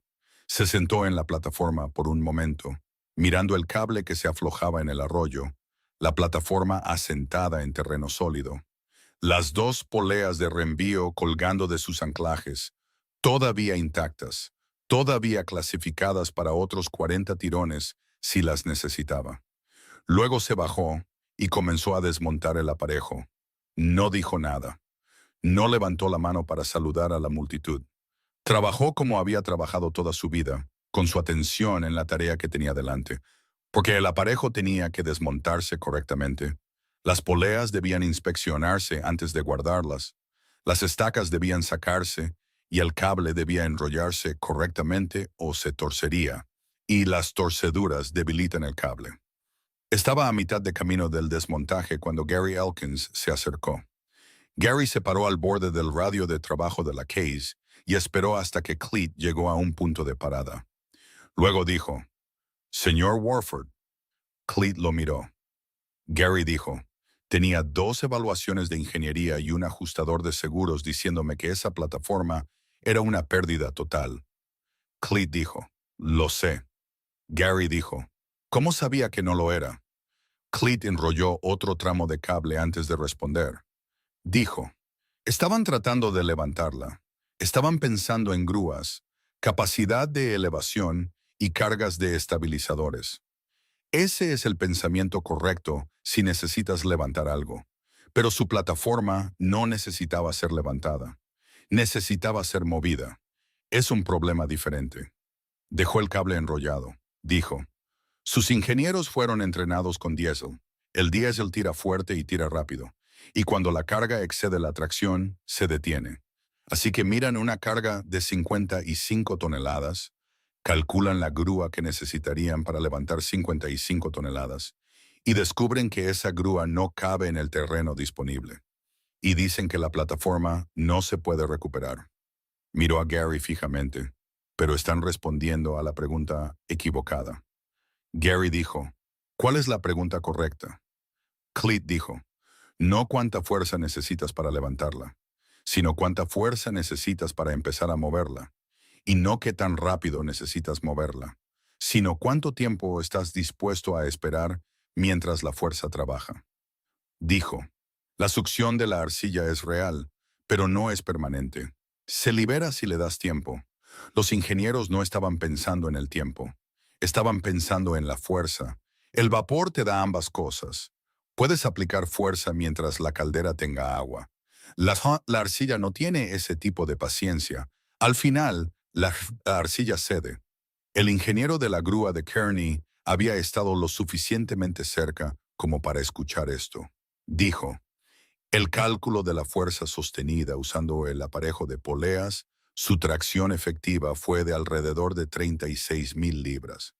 Se sentó en la plataforma por un momento, mirando el cable que se aflojaba en el arroyo, la plataforma asentada en terreno sólido. Las 2 poleas de reenvío colgando de sus anclajes, todavía intactas, todavía clasificadas para otros 40 tirones si las necesitaba. Luego se bajó y comenzó a desmontar el aparejo. No dijo nada. No levantó la mano para saludar a la multitud. Trabajó como había trabajado toda su vida, con su atención en la tarea que tenía delante, porque el aparejo tenía que desmontarse correctamente. Las poleas debían inspeccionarse antes de guardarlas. Las estacas debían sacarse y el cable debía enrollarse correctamente o se torcería, y las torceduras debilitan el cable. Estaba a mitad de camino del desmontaje cuando Gary Elkins se acercó. Gary se paró al borde del radio de trabajo de la case y esperó hasta que Cleat llegó a un punto de parada. Luego dijo, «Señor Warford». Cleat lo miró. Gary dijo, «Tenía 2 evaluaciones de ingeniería y un ajustador de seguros diciéndome que esa plataforma era una pérdida total». Cleat dijo, «Lo sé». Gary dijo, «¿Cómo sabía que no lo era?» Cleat enrolló otro tramo de cable antes de responder. Dijo, «Estaban tratando de levantarla. Estaban pensando en grúas, capacidad de elevación y cargas de estabilizadores. Ese es el pensamiento correcto si necesitas levantar algo. Pero su plataforma no necesitaba ser levantada. Necesitaba ser movida. Es un problema diferente». Dejó el cable enrollado. Dijo, «Sus ingenieros fueron entrenados con diésel. El diésel tira fuerte y tira rápido. Y cuando la carga excede la tracción, se detiene. Así que miran una carga de 55 toneladas, calculan la grúa que necesitarían para levantar 55 toneladas y descubren que esa grúa no cabe en el terreno disponible. Y dicen que la plataforma no se puede recuperar». Miró a Gary fijamente, pero están respondiendo a la pregunta equivocada. Gary dijo, «¿Cuál es la pregunta correcta?» Cleat dijo, «No cuánta fuerza necesitas para levantarla, sino cuánta fuerza necesitas para empezar a moverla. Y no qué tan rápido necesitas moverla, sino cuánto tiempo estás dispuesto a esperar mientras la fuerza trabaja». Dijo, «La succión de la arcilla es real, pero no es permanente. Se libera si le das tiempo». Los ingenieros no estaban pensando en el tiempo. Estaban pensando en la fuerza. El vapor te da ambas cosas. Puedes aplicar fuerza mientras la caldera tenga agua. La arcilla no tiene ese tipo de paciencia. Al final, la arcilla cede. El ingeniero de la grúa de Kearney había estado lo suficientemente cerca como para escuchar esto. Dijo, «El cálculo de la fuerza sostenida usando el aparejo de poleas, su tracción efectiva fue de alrededor de 36,000 libras».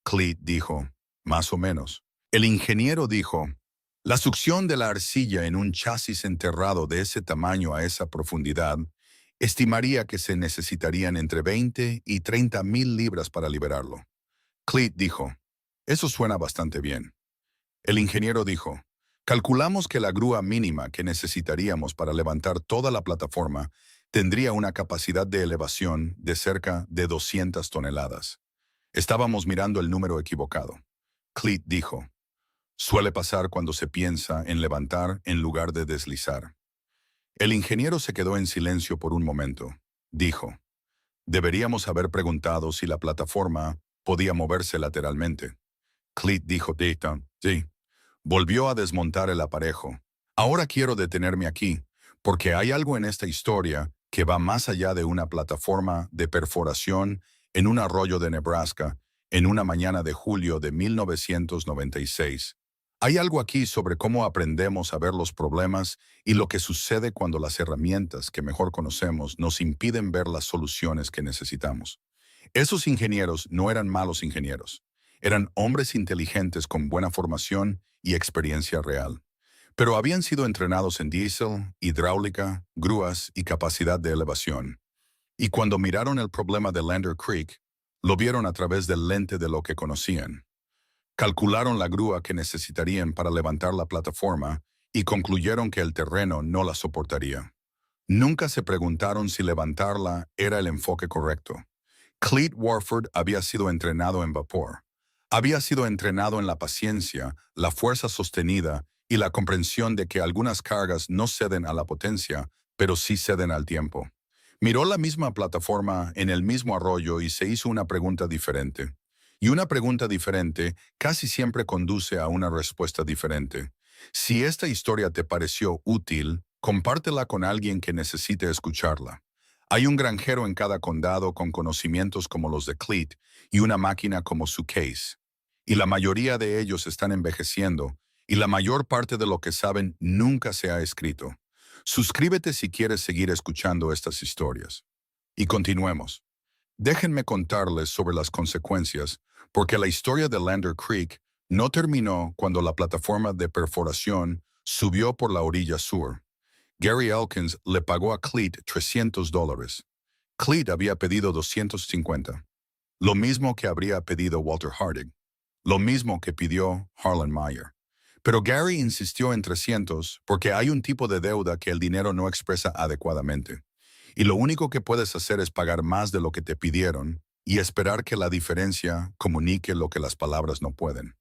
Cleat dijo, «Más o menos». El ingeniero dijo, «La succión de la arcilla en un chasis enterrado de ese tamaño a esa profundidad estimaría que se necesitarían entre 20 y 30,000 libras para liberarlo». Cleat dijo, Eso suena bastante bien. El ingeniero dijo, calculamos que la grúa mínima que necesitaríamos para levantar toda la plataforma tendría una capacidad de elevación de cerca de 200 toneladas. Estábamos mirando el número equivocado. Cleet dijo, suele pasar cuando se piensa en levantar en lugar de deslizar. El ingeniero se quedó en silencio por un momento. Dijo, deberíamos haber preguntado si la plataforma podía moverse lateralmente. Cleet dijo, Dayton, sí. Volvió a desmontar el aparejo. Ahora quiero detenerme aquí, porque hay algo en esta historia que va más allá de una plataforma de perforación en un arroyo de Nebraska en una mañana de julio de 1996. Hay algo aquí sobre cómo aprendemos a ver los problemas y lo que sucede cuando las herramientas que mejor conocemos nos impiden ver las soluciones que necesitamos. Esos ingenieros no eran malos ingenieros. Eran hombres inteligentes con buena formación y experiencia real. Pero habían sido entrenados en diésel, hidráulica, grúas y capacidad de elevación. Y cuando miraron el problema de Lander Creek, lo vieron a través del lente de lo que conocían. Calcularon la grúa que necesitarían para levantar la plataforma y concluyeron que el terreno no la soportaría. Nunca se preguntaron si levantarla era el enfoque correcto. Cleet Warford había sido entrenado en vapor. Había sido entrenado en la paciencia, la fuerza sostenida y la comprensión de que algunas cargas no ceden a la potencia, pero sí ceden al tiempo. Miró la misma plataforma en el mismo arroyo y se hizo una pregunta diferente. Y una pregunta diferente casi siempre conduce a una respuesta diferente. Si esta historia te pareció útil, compártela con alguien que necesite escucharla. Hay un granjero en cada condado con conocimientos como los de Cleet y una máquina como su Case. Y la mayoría de ellos están envejeciendo, y la mayor parte de lo que saben nunca se ha escrito. Suscríbete si quieres seguir escuchando estas historias. Y continuemos. Déjenme contarles sobre las consecuencias, porque la historia de Lander Creek no terminó cuando la plataforma de perforación subió por la orilla sur. Gary Elkins le pagó a Cleet $300. Cleet había pedido 250. Lo mismo que habría pedido Walter Harding. Lo mismo que pidió Harlan Meyer. Pero Gary insistió en 300 porque hay un tipo de deuda que el dinero no expresa adecuadamente. Y lo único que puedes hacer es pagar más de lo que te pidieron y esperar que la diferencia comunique lo que las palabras no pueden.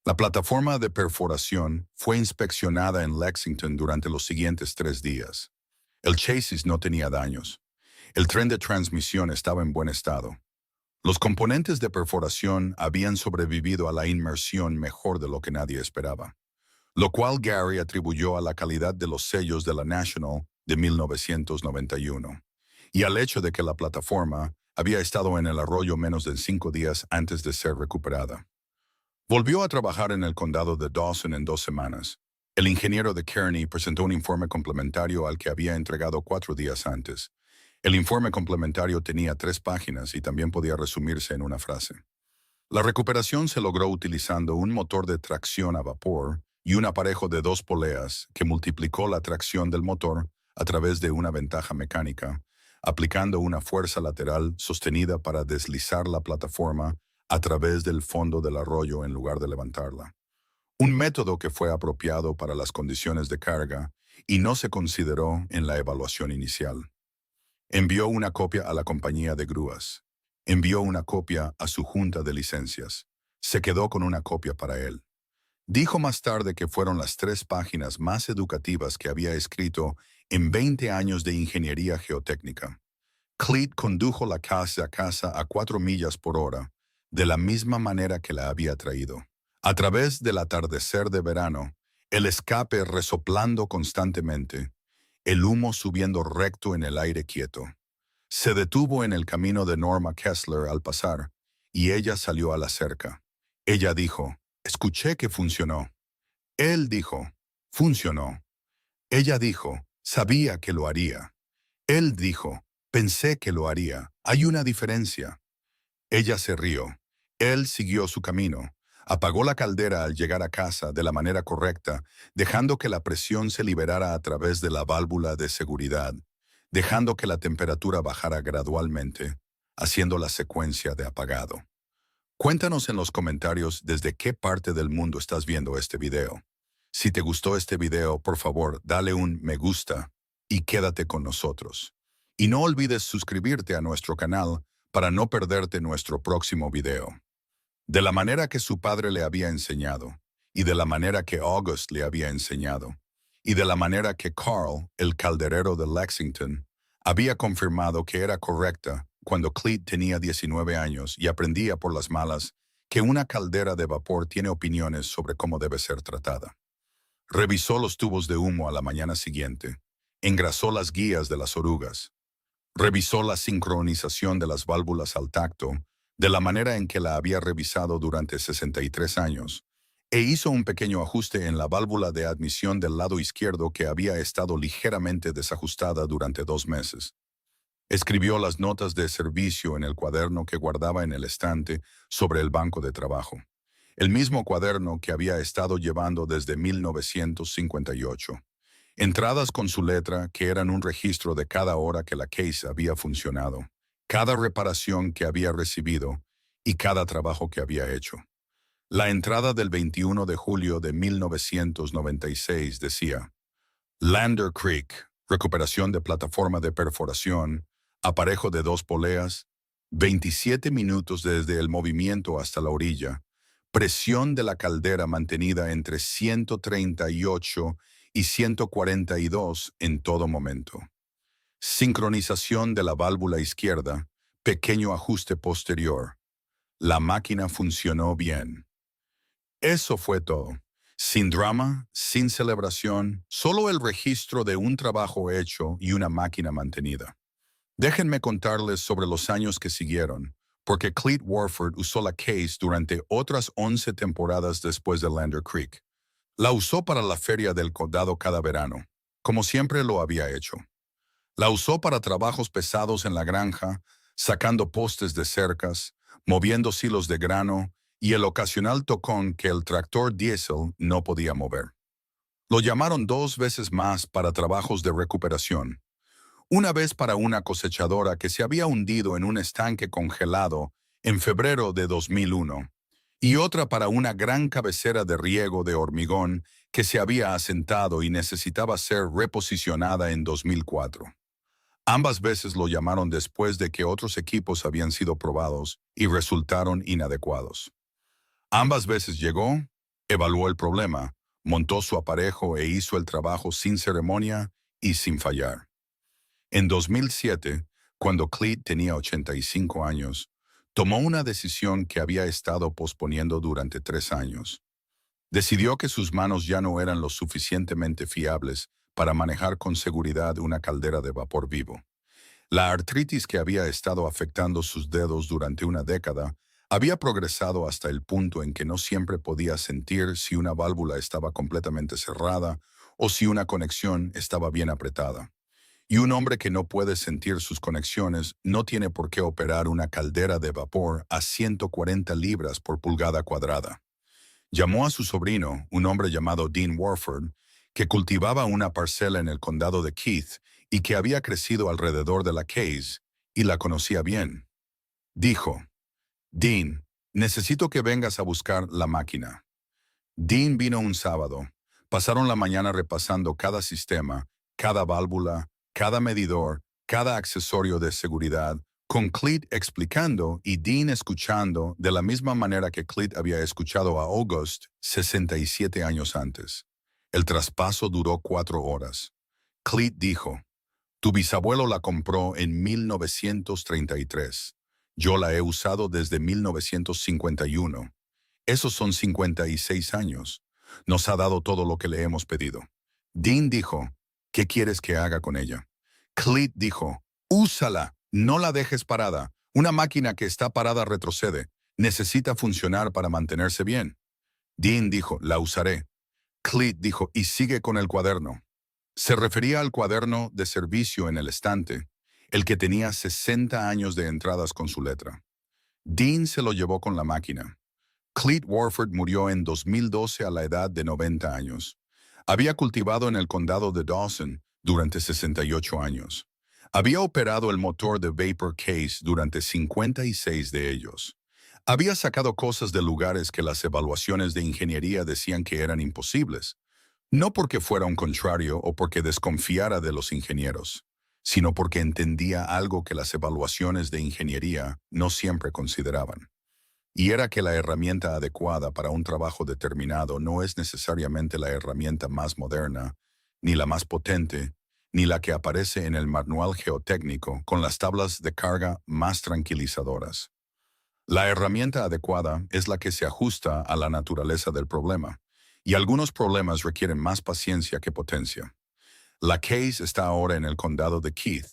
La plataforma de perforación fue inspeccionada en Lexington durante los siguientes 3 días. El chasis no tenía daños. El tren de transmisión estaba en buen estado. Los componentes de perforación habían sobrevivido a la inmersión mejor de lo que nadie esperaba, lo cual Gary atribuyó a la calidad de los sellos de la National de 1991 y al hecho de que la plataforma había estado en el arroyo menos de 5 días antes de ser recuperada. Volvió a trabajar en el condado de Dawson en 2 semanas. El ingeniero de Kearney presentó un informe complementario al que había entregado 4 días antes. El informe complementario tenía 3 páginas y también podía resumirse en una frase. La recuperación se logró utilizando un motor de tracción a vapor y un aparejo de 2 poleas que multiplicó la tracción del motor a través de una ventaja mecánica, aplicando una fuerza lateral sostenida para deslizar la plataforma a través del fondo del arroyo en lugar de levantarla. Un método que fue apropiado para las condiciones de carga y no se consideró en la evaluación inicial. Envió una copia a la compañía de grúas. Envió una copia a su junta de licencias. Se quedó con una copia para él. Dijo más tarde que fueron las 3 páginas más educativas que había escrito en 20 años de ingeniería geotécnica. Cleet condujo la casa a casa a 4 millas por hora, de la misma manera que la había traído. A través del atardecer de verano, el escape resoplando constantemente, el humo subiendo recto en el aire quieto. Se detuvo en el camino de Norma Kessler al pasar, y ella salió a la cerca. Ella dijo, escuché que funcionó. Él dijo, funcionó. Ella dijo, sabía que lo haría. Él dijo, pensé que lo haría. Hay una diferencia. Ella se rió. Él siguió su camino. Apagó la caldera al llegar a casa de la manera correcta, dejando que la presión se liberara a través de la válvula de seguridad, dejando que la temperatura bajara gradualmente, haciendo la secuencia de apagado. Cuéntanos en los comentarios desde qué parte del mundo estás viendo este video. Si te gustó este video, por favor, dale un me gusta y quédate con nosotros. Y no olvides suscribirte a nuestro canal para no perderte nuestro próximo video. De la manera que su padre le había enseñado, y de la manera que August le había enseñado, y de la manera que Carl, el calderero de Lexington, había confirmado que era correcta cuando Cleet tenía 19 años y aprendía por las malas que una caldera de vapor tiene opiniones sobre cómo debe ser tratada. Revisó los tubos de humo a la mañana siguiente, engrasó las guías de las orugas, revisó la sincronización de las válvulas al tacto de la manera en que la había revisado durante 63 años, e hizo un pequeño ajuste en la válvula de admisión del lado izquierdo que había estado ligeramente desajustada durante 2 meses. Escribió las notas de servicio en el cuaderno que guardaba en el estante sobre el banco de trabajo, el mismo cuaderno que había estado llevando desde 1958. Entradas con su letra que eran un registro de cada hora que la case había funcionado, cada reparación que había recibido y cada trabajo que había hecho. La entrada del 21 de julio de 1996 decía: Lander Creek, recuperación de plataforma de perforación, aparejo de 2 poleas, 27 minutos desde el movimiento hasta la orilla, presión de la caldera mantenida entre 138 y 142 en todo momento. Sincronización de la válvula izquierda, pequeño ajuste posterior. La máquina funcionó bien. Eso fue todo. Sin drama, sin celebración, solo el registro de un trabajo hecho y una máquina mantenida. Déjenme contarles sobre los años que siguieron, porque Cleet Warford usó la case durante otras 11 temporadas después de Lander Creek. La usó para la feria del condado cada verano, como siempre lo había hecho. La usó para trabajos pesados en la granja, sacando postes de cercas, moviendo silos de grano y el ocasional tocón que el tractor diésel no podía mover. Lo llamaron 2 veces más para trabajos de recuperación. Una vez para una cosechadora que se había hundido en un estanque congelado en febrero de 2001, y otra para una gran cabecera de riego de hormigón que se había asentado y necesitaba ser reposicionada en 2004. Ambas veces lo llamaron después de que otros equipos habían sido probados y resultaron inadecuados. Ambas veces llegó, evaluó el problema, montó su aparejo e hizo el trabajo sin ceremonia y sin fallar. En 2007, cuando Cleet tenía 85 años, tomó una decisión que había estado posponiendo durante 3 años. Decidió que sus manos ya no eran lo suficientemente fiables para manejar con seguridad una caldera de vapor vivo. La artritis que había estado afectando sus dedos durante una década había progresado hasta el punto en que no siempre podía sentir si una válvula estaba completamente cerrada o si una conexión estaba bien apretada. Y un hombre que no puede sentir sus conexiones no tiene por qué operar una caldera de vapor a 140 libras por pulgada cuadrada. Llamó a su sobrino, un hombre llamado Dean Warford, que cultivaba una parcela en el condado de Keith y que había crecido alrededor de la case y la conocía bien. Dijo: Dean, necesito que vengas a buscar la máquina. Dean vino un sábado. Pasaron la mañana repasando cada sistema, cada válvula, cada medidor, cada accesorio de seguridad, con Cleet explicando y Dean escuchando de la misma manera que Cleet había escuchado a August 67 años antes. El traspaso duró 4 horas. Cleet dijo: Tu bisabuelo la compró en 1933. Yo la he usado desde 1951. Esos son 56 años. Nos ha dado todo lo que le hemos pedido. Dean dijo: ¿Qué quieres que haga con ella? Cleet dijo: Úsala, no la dejes parada. Una máquina que está parada retrocede. Necesita funcionar para mantenerse bien. Dean dijo: La usaré. Cleet dijo: Y sigue con el cuaderno. Se refería al cuaderno de servicio en el estante, el que tenía 60 años de entradas con su letra. Dean se lo llevó con la máquina. Cleet Warford murió en 2012 a la edad de 90 años. Había cultivado en el condado de Dawson durante 68 años. Había operado el motor de Vapor Case durante 56 de ellos. Había sacado cosas de lugares que las evaluaciones de ingeniería decían que eran imposibles, no porque fuera un contrario o porque desconfiara de los ingenieros, sino porque entendía algo que las evaluaciones de ingeniería no siempre consideraban. Y era que la herramienta adecuada para un trabajo determinado no es necesariamente la herramienta más moderna, ni la más potente, ni la que aparece en el manual geotécnico con las tablas de carga más tranquilizadoras. La herramienta adecuada es la que se ajusta a la naturaleza del problema, y algunos problemas requieren más paciencia que potencia. La Case está ahora en el condado de Keith.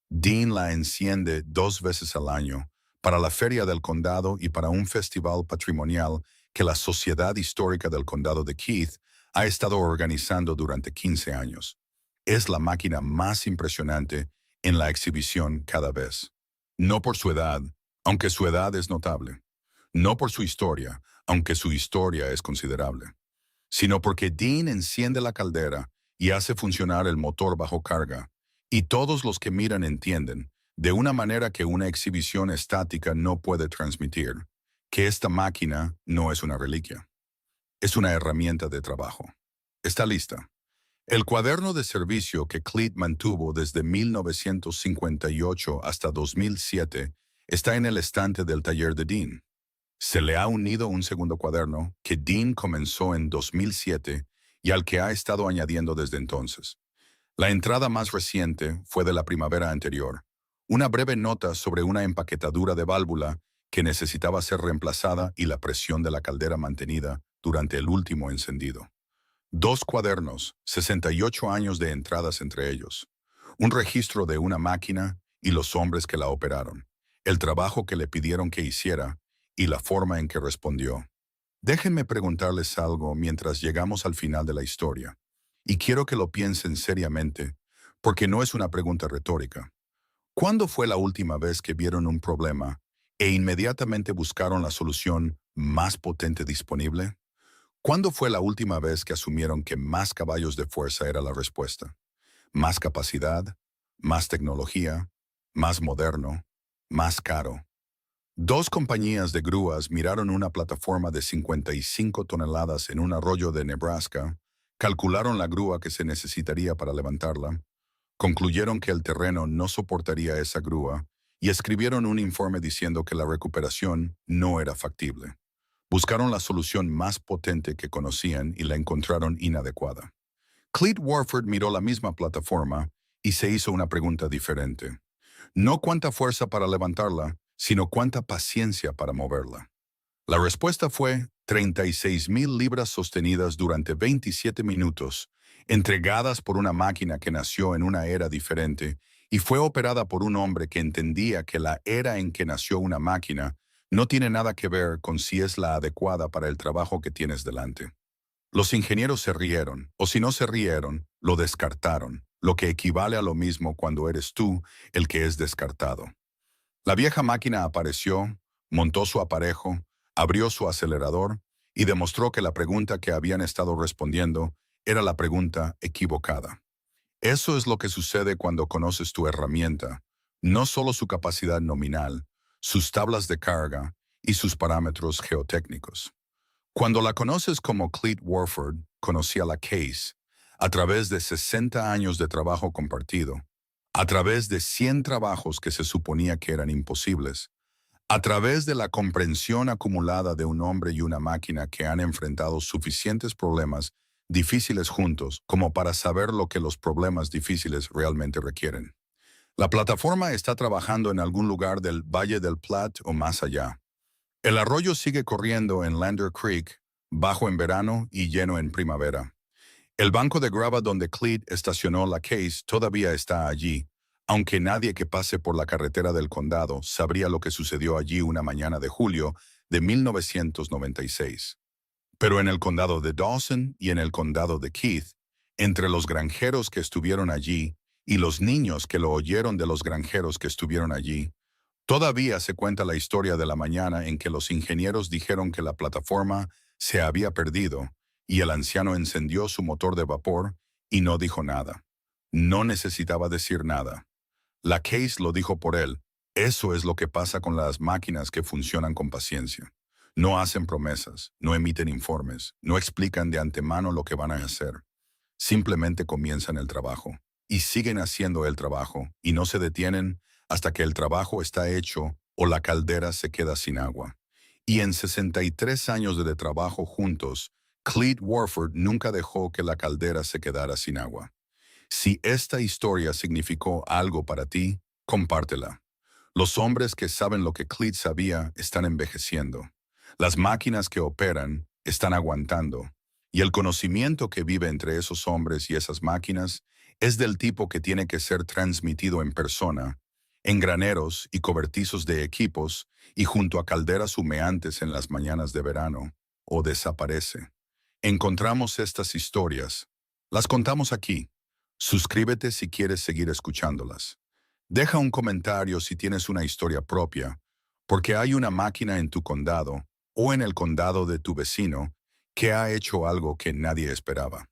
Dean la enciende 2 veces al año, para la Feria del Condado y para un festival patrimonial que la Sociedad Histórica del Condado de Keith ha estado organizando durante 15 años. Es la máquina más impresionante en la exhibición cada vez. No por su edad, aunque su edad es notable. No por su historia, aunque su historia es considerable. Sino porque Dean enciende la caldera y hace funcionar el motor bajo carga, y todos los que miran entienden, de una manera que una exhibición estática no puede transmitir, que esta máquina no es una reliquia. Es una herramienta de trabajo. Está lista. El cuaderno de servicio que Cleet mantuvo desde 1958 hasta 2007 está en el estante del taller de Dean. Se le ha unido un segundo cuaderno que Dean comenzó en 2007 y al que ha estado añadiendo desde entonces. La entrada más reciente fue de la primavera anterior, una breve nota sobre una empaquetadura de válvula que necesitaba ser reemplazada y la presión de la caldera mantenida durante el último encendido. 2 cuadernos, 68 años de entradas entre ellos, un registro de una máquina y los hombres que la operaron, el trabajo que le pidieron que hiciera y la forma en que respondió. Déjenme preguntarles algo mientras llegamos al final de la historia, y quiero que lo piensen seriamente, porque no es una pregunta retórica. ¿Cuándo fue la última vez que vieron un problema e inmediatamente buscaron la solución más potente disponible? ¿Cuándo fue la última vez que asumieron que más caballos de fuerza era la respuesta? ¿Más capacidad? ¿Más tecnología? ¿Más moderno? ¿Más caro? 2 compañías de grúas miraron una plataforma de 55 toneladas en un arroyo de Nebraska, calcularon la grúa que se necesitaría para levantarla, concluyeron que el terreno no soportaría esa grúa y escribieron un informe diciendo que la recuperación no era factible. Buscaron la solución más potente que conocían y la encontraron inadecuada. Cleet Warford miró la misma plataforma y se hizo una pregunta diferente. No cuánta fuerza para levantarla, sino cuánta paciencia para moverla. La respuesta fue 36,000 libras sostenidas durante 27 minutos, entregadas por una máquina que nació en una era diferente y fue operada por un hombre que entendía que la era en que nació una máquina no tiene nada que ver con si es la adecuada para el trabajo que tienes delante. Los ingenieros se rieron, o si no se rieron, lo descartaron, lo que equivale a lo mismo cuando eres tú el que es descartado. La vieja máquina apareció, montó su aparejo, abrió su acelerador y demostró que la pregunta que habían estado respondiendo era la pregunta equivocada. Eso es lo que sucede cuando conoces tu herramienta, no solo su capacidad nominal, sus tablas de carga y sus parámetros geotécnicos. Cuando la conoces como Cleet Warford conocía la Case, a través de 60 años de trabajo compartido, a través de 100 trabajos que se suponía que eran imposibles, a través de la comprensión acumulada de un hombre y una máquina que han enfrentado suficientes problemas difíciles juntos como para saber lo que los problemas difíciles realmente requieren. La plataforma está trabajando en algún lugar del Valle del Platte o más allá. El arroyo sigue corriendo en Lander Creek, bajo en verano y lleno en primavera. El banco de grava donde Cleet estacionó la Case todavía está allí, aunque nadie que pase por la carretera del condado sabría lo que sucedió allí una mañana de julio de 1996. Pero en el condado de Dawson y en el condado de Keith, entre los granjeros que estuvieron allí y los niños que lo oyeron de los granjeros que estuvieron allí, todavía se cuenta la historia de la mañana en que los ingenieros dijeron que la plataforma se había perdido y el anciano encendió su motor de vapor y no dijo nada. No necesitaba decir nada. La Case lo dijo por él. Eso es lo que pasa con las máquinas que funcionan con paciencia. No hacen promesas, no emiten informes, no explican de antemano lo que van a hacer. Simplemente comienzan el trabajo y siguen haciendo el trabajo y no se detienen hasta que el trabajo está hecho o la caldera se queda sin agua. Y en 63 años de trabajo juntos, Clete Warford nunca dejó que la caldera se quedara sin agua. Si esta historia significó algo para ti, compártela. Los hombres que saben lo que Clete sabía están envejeciendo. Las máquinas que operan están aguantando. Y el conocimiento que vive entre esos hombres y esas máquinas es del tipo que tiene que ser transmitido en persona, en graneros y cobertizos de equipos y junto a calderas humeantes en las mañanas de verano, o desaparece. Encontramos estas historias. Las contamos aquí. Suscríbete si quieres seguir escuchándolas. Deja un comentario si tienes una historia propia, porque hay una máquina en tu condado o en el condado de tu vecino que ha hecho algo que nadie esperaba.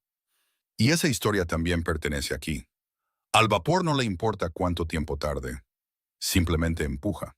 Y esa historia también pertenece aquí. Al vapor no le importa cuánto tiempo tarde, simplemente empuja.